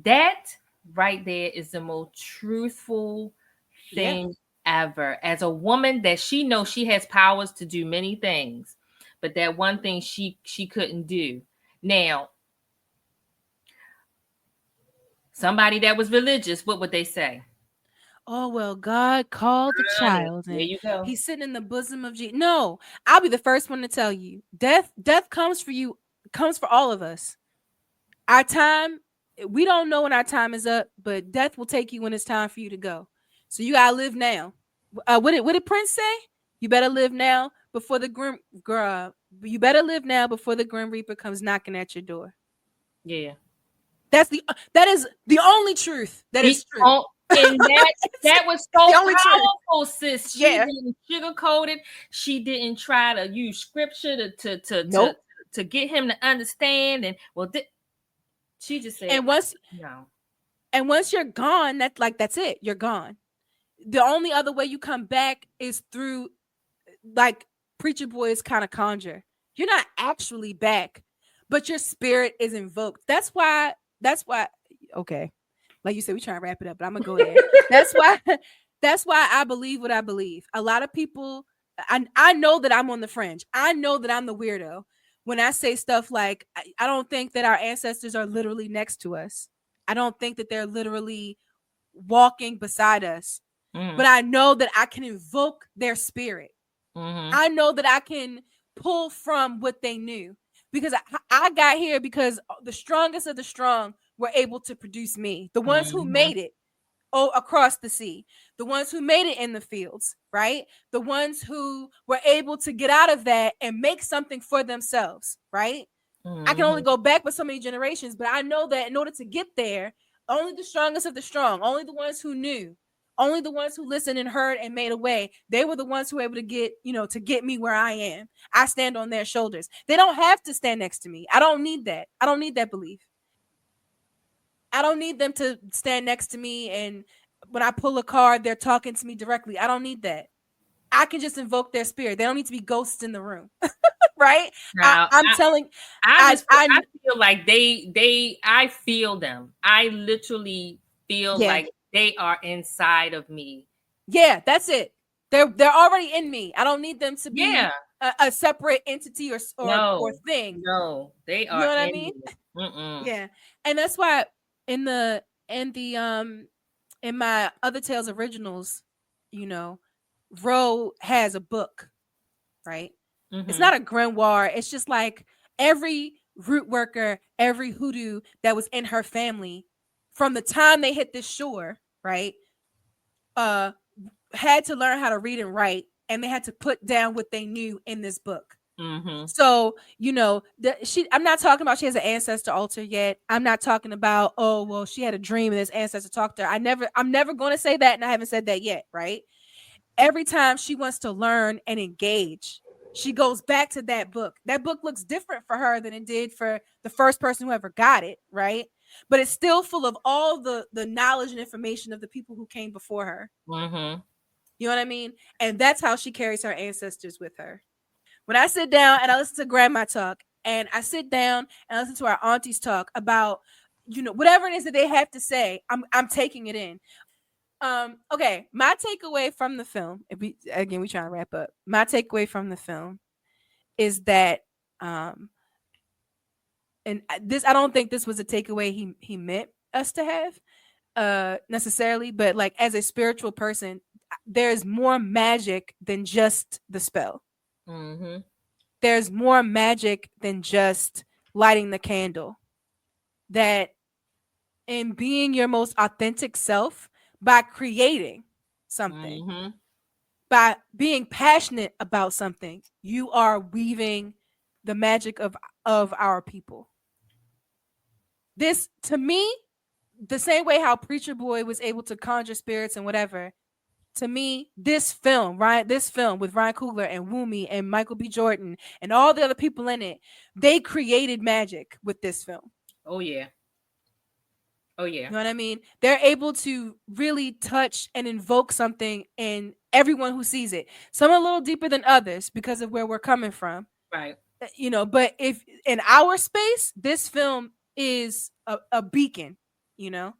S2: That right there is the most truthful thing ever. As a woman that she knows she has powers to do many things, but that one thing she couldn't do. Now, somebody that was religious, what would they say?
S1: Oh, well, God called the child.
S2: And there you go.
S1: He's sitting in the bosom of Jesus. No, I'll be the first one to tell you. Death comes for you, comes for all of us. Our time, we don't know when our time is up, but death will take you when it's time for you to go. So you gotta live now. What did Prince say? You better live now before the grim you better live now before the Grim Reaper comes knocking at your door.
S2: Yeah.
S1: That is the only truth that is true.
S2: And that was so powerful, sis. She didn't sugarcoat it. She didn't try to use scripture to get him to understand. And she just said,
S1: and once you're gone, that's it. You're gone. The only other way you come back is through, like Preacher Boy's kind of conjure. You're not actually back, but your spirit is invoked. That's why. Okay. Like you said, we trying to wrap it up, but I'm gonna go there. That's why that's why I believe what I believe. A lot of people, I know that I'm on the fringe. I know that I'm the weirdo when I say stuff like I don't think that our ancestors are literally next to us. I don't think that they're literally walking beside us.
S2: Mm-hmm.
S1: But I know that I can invoke their spirit.
S2: Mm-hmm.
S1: I know that I can pull from what they knew because I got here because the strongest of the strong were able to produce me. The ones who
S2: Mm-hmm.
S1: made it across the sea, the ones who made it in the fields, right? The ones who were able to get out of that and make something for themselves, right? I can only
S2: Mm-hmm.
S1: go back with so many generations, but I know that in order to get there, only the strongest of the strong, only the ones who knew, only the ones who listened and heard and made a way, they were the ones who were able to get, to get me where I am. I stand on their shoulders. They don't have to stand next to me. I don't need that. I don't need that belief. I don't need them to stand next to me and when I pull a card, they're talking to me directly. I don't need that. I can just invoke their spirit. They don't need to be ghosts in the room. Right?
S2: Now,
S1: I'm telling
S2: I
S1: I
S2: I feel like I feel them. I literally feel
S1: yeah.
S2: like they are inside of me.
S1: Yeah, that's it. They're already in me. I don't need them to be
S2: Yeah.
S1: a separate entity or
S2: No.
S1: thing.
S2: No. They
S1: You know
S2: are
S1: what I
S2: in
S1: mean?
S2: me. Mm-mm.
S1: Yeah. And that's why in the in the in my other tales originals, you know, Ro has a book, right? It's
S2: Mm-hmm.
S1: not a grimoire. It's just like every root worker, every hoodoo that was in her family from the time they hit this shore, right? Uh had to learn how to read and write and they had to put down what they knew in this book.
S2: Mm-hmm.
S1: So, I'm not talking about she has an ancestor altar yet. I'm not talking about, oh, well, she had a dream and this ancestor talked to her. I'm never going to say that and I haven't said that yet, right? Every time she wants to learn and engage, she goes back to that book. That book looks different for her than it did for the first person who ever got it, right? But it's still full of all the knowledge and information of the people who came before her.
S2: Mm-hmm.
S1: You know what I mean? And that's how she carries her ancestors with her. When I sit down and I listen to grandma talk, and I sit down and I listen to our aunties talk about, whatever it is that they have to say, I'm taking it in. Okay, my takeaway from the film, we trying to wrap up. My takeaway from the film is that, and this I don't think this was a takeaway he meant us to have, necessarily, but like as a spiritual person, there's more magic than just the spell.
S2: Mm-hmm.
S1: There's more magic than just lighting the candle. That in being your most authentic self by creating something,
S2: Mm-hmm.
S1: by being passionate about something, you are weaving the magic of our people. This to me, the same way how Preacher Boy was able to conjure spirits and whatever, to me, this film with Ryan Coogler and Woomy and Michael B. Jordan and all the other people in it, they created magic with this film.
S2: Oh yeah. Oh yeah.
S1: You know what I mean? They're able to really touch and invoke something in everyone who sees it. Some are a little deeper than others because of where we're coming from.
S2: Right.
S1: But if in our space, this film is a beacon, you know?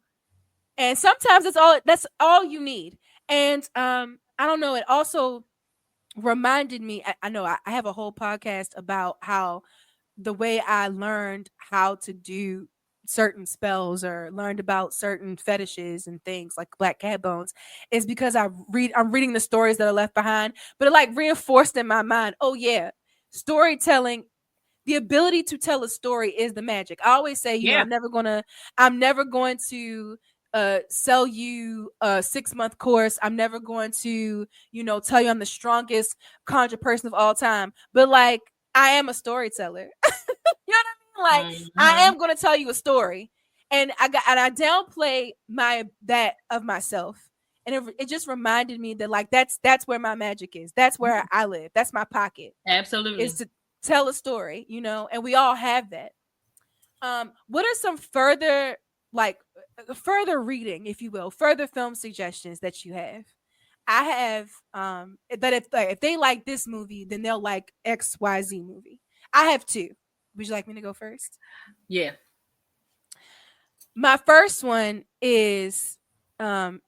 S1: And sometimes that's all you need. And I don't know, it also reminded me, I know I have a whole podcast about how the way I learned how to do certain spells or learned about certain fetishes and things like black cat bones is because I'm reading the stories that are left behind, but it like reinforced in my mind, oh yeah, storytelling, the ability to tell a story is the magic. I always say,
S2: Yeah.
S1: I'm never going to sell you a 6-month course. I'm never going to, tell you I'm the strongest conjure person of all time. But like I am a storyteller. You know what I mean? Like I
S2: Mm-hmm.
S1: am going to tell you a story, and I downplay my that of myself, and it just reminded me that like that's where my magic is. That's where I live. That's my pocket, is
S2: Absolutely.
S1: to tell a story. And we all have that. What are some further like further reading, if you will, further film suggestions that you have? I have that if they like this movie, then they'll like XYZ movie. I have two. Would you like me to go first?
S2: Yeah.
S1: My first one is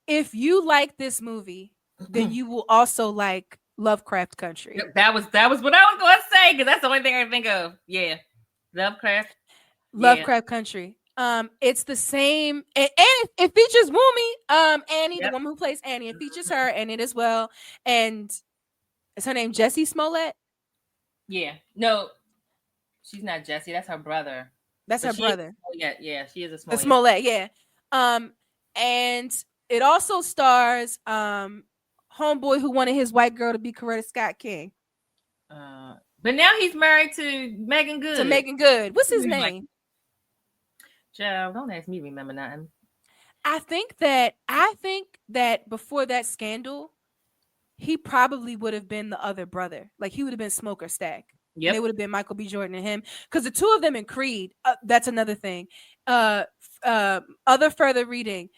S1: if you like this movie, then you will also like Lovecraft Country.
S2: Yep, that was what I was going to say because that's the only thing I think of. Yeah, Lovecraft. Yeah.
S1: Lovecraft Country. It's the same, and it features Woomy, Annie, the
S2: Yep.
S1: woman who plays Annie. It features her in it as well, and is her name Jessie Smollett?
S2: Yeah. No, she's not Jesse. That's her brother.
S1: That's
S2: But
S1: her
S2: she is
S1: brother,
S2: a Smollett. Yeah, she is a
S1: the
S2: Smollett.
S1: Smollett. Yeah. Um, and it also stars homeboy who wanted his white girl to be Coretta Scott King.
S2: But now he's married to Megan
S1: To
S2: Good.
S1: Megan Good. What's his
S2: Like,
S1: name?
S2: child, don't ask me to remember nothing.
S1: I think that before that scandal, he probably would have been the other brother. Like he would have been Smoker Stack. And it
S2: Yep.
S1: would have been Michael B. Jordan and him. Because the two of them in Creed, that's another thing. Other further reading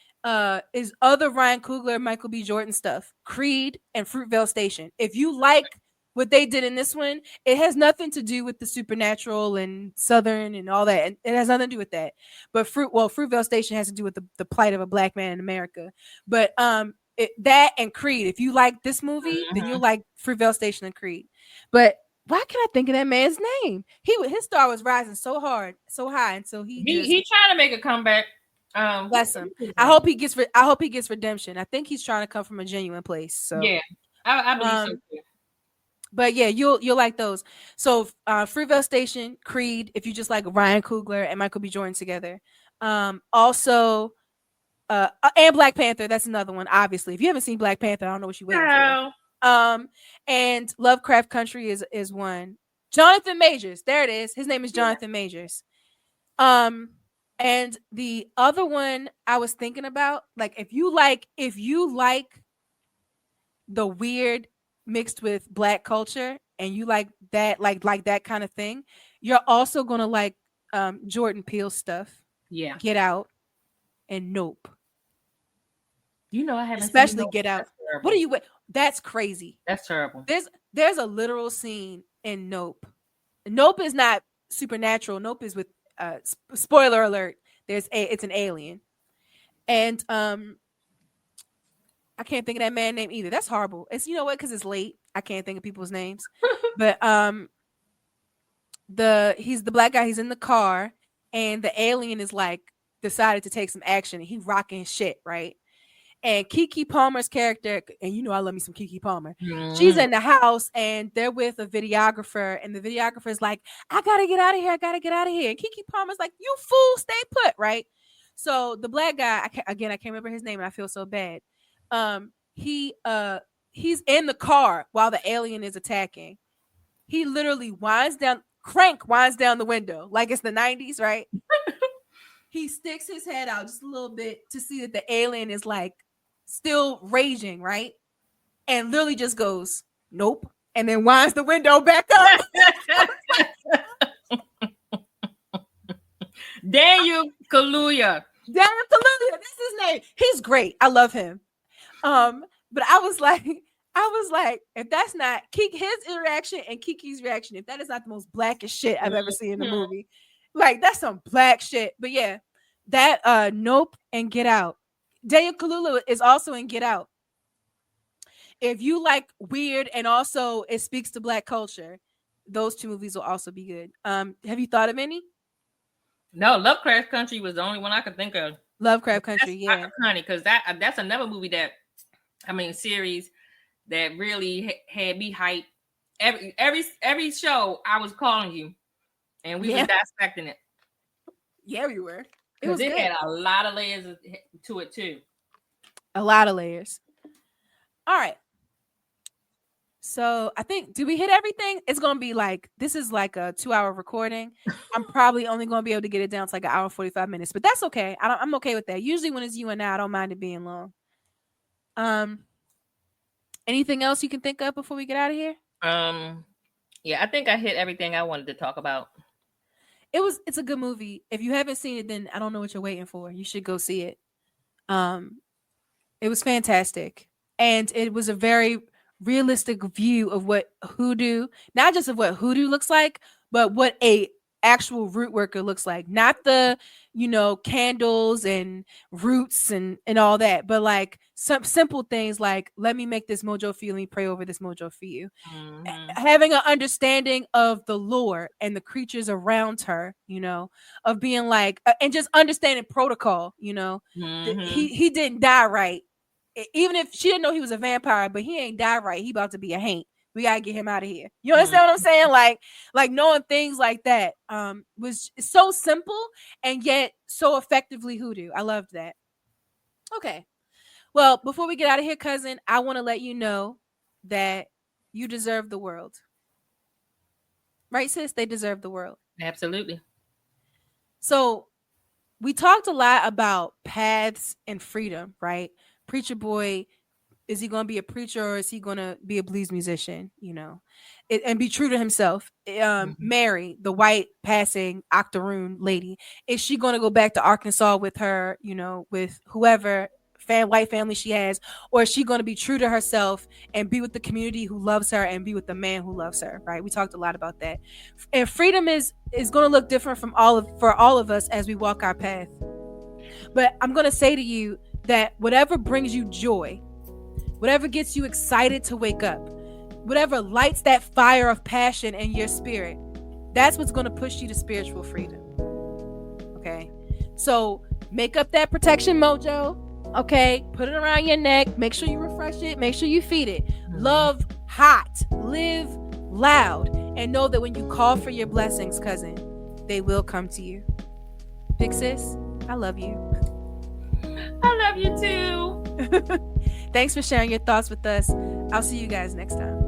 S1: is other Ryan Coogler, Michael B. Jordan stuff. Creed and Fruitvale Station. If you like what they did in this one, it has nothing to do with the supernatural and Southern and all that. And it has nothing to do with that. But Fruitvale Station has to do with the plight of a black man in America. But that and Creed. If you like this movie, then you'll
S2: Mhm.
S1: like Fruitvale Station and Creed. But why can I think of that man's name? His star was rising so hard, so high, and so he just
S2: He trying to make a comeback.
S1: bless him.
S2: What's his
S1: I
S2: name?
S1: hope he gets. I hope he gets redemption. I think he's trying to come from a genuine place. So,
S2: Yeah, I believe so
S1: um,
S2: too.
S1: but yeah, you'll like those. So, Fruitvale Station, Creed. If you just like Ryan Coogler and Michael B. Jordan together, also, and Black Panther. That's another one. Obviously, if you haven't seen Black Panther, I don't know what you're waiting for.
S2: Child.
S1: And Lovecraft Country is one. Jonathan Majors. There it is. His name is
S2: Yeah.
S1: Jonathan Majors. Um, and the other one I was thinking about, like if you like the weird mixed with black culture and you like that, like that kind of thing, you're also gonna like Jordan Peele stuff.
S2: Yeah.
S1: Get Out and Nope.
S2: You know I haven't seen
S1: Especially
S2: no.
S1: Get Out.
S2: That's
S1: What are
S2: terrible.
S1: you That's crazy.
S2: That's terrible.
S1: There's a literal scene in Nope. Nope is not supernatural. Nope is with spoiler alert. It's an alien. And I can't think of that man name either. That's horrible. It's you know what, cuz it's late. I can't think of people's names. But he's the black guy, he's in the car and the alien is like decided to take some action and he rocking shit, right? And Keke Palmer's character, and you know I love me some Keke Palmer. She's
S2: Mhm.
S1: in the house and they're with a videographer, and the videographer is like, "I gotta get out of here. I gotta get out of here." And Keke Palmer's like, "You fool, stay put." Right. So the black guy, I can't remember his name, and I feel so bad. He's in the car while the alien is attacking. He literally crank winds down the window like it's the 90s, right? He sticks his head out just a little bit to see that the alien is like still raging, right? And literally just goes, "Nope," and then winds the window back up.
S2: Daniel Kaluuya.
S1: Daniel Kaluuya, that's his name. He's great. I love him. But I was like, if that's not his reaction and Kiki's reaction, if that is not the most blackest shit I've ever seen in a
S2: Mhm.
S1: movie, like that's some black shit. But yeah, that Nope and Get Out. Daniel Kaluuya is also in Get Out. If you like weird and also it speaks to black culture, those two movies will also be good. Have you thought of any?
S2: No, Lovecraft Country was the only one I could think of.
S1: Lovecraft
S2: That's
S1: Country, yeah.
S2: honey, because that's another movie that series that really had me hyped. Every show I was calling you, and we was
S1: Yeah.
S2: dissecting it
S1: Yeah, we were. It
S2: because
S1: was
S2: it
S1: good.
S2: had a lot of layers to it too.
S1: A lot of layers. All right. So I think, did we hit everything? It's gonna be like this is like a 2 hour recording. I'm probably only gonna be able to get it down to like an hour and 45 minutes, but that's okay. I'm okay with that. Usually when it's you and I don't mind it being long. Um, anything else you can think of before we get out of here?
S2: Um, yeah, I think I hit everything I wanted to talk about.
S1: It's a good movie. If you haven't seen it, then I don't know what you're waiting for. You should go see it. Um, it was fantastic. And it was a very realistic view of what hoodoo, not just of what hoodoo looks like, but what a actual root worker looks like. Not the, candles and roots and all that, but like some simple things like, let me make this mojo for you, let me pray over this mojo for you.
S2: Mm-hmm.
S1: Having an understanding of the lore and the creatures around her, of being like, and just understanding protocol,
S2: Mm-hmm.
S1: he didn't die right. Even if she didn't know he was a vampire, but he ain't die right. He about to be a haint. We gotta get him out of here. You understand what I'm saying? Like knowing things like that was so simple and yet so effectively hoodoo. I loved that. Okay. Well, before we get out of here, cousin, I want to let you know that you deserve the world. Right, sis? They deserve the world.
S2: Absolutely.
S1: So we talked a lot about paths and freedom, right? Preacher boy, is he going to be a preacher or is he going to be a blues musician, and be true to himself?
S2: Mm-hmm.
S1: Mary, the white passing octoroon lady, is she going to go back to Arkansas with her, with whoever white family she has, or is she going to be true to herself and be with the community who loves her and be with the man who loves her, right? We talked a lot about that. And freedom is going to look different for all of us as we walk our path. But I'm going to say to you that whatever brings you joy, whatever gets you excited to wake up, whatever lights that fire of passion in your spirit, that's what's going to push you to spiritual freedom. Okay? So make up that protection mojo. Okay? Put it around your neck. Make sure you refresh it. Make sure you feed it. Love hot. Live loud. And know that when you call for your blessings, cousin, they will come to you. Big sis, I love you.
S2: I love you too.
S1: Thanks for sharing your thoughts with us. I'll see you guys next time.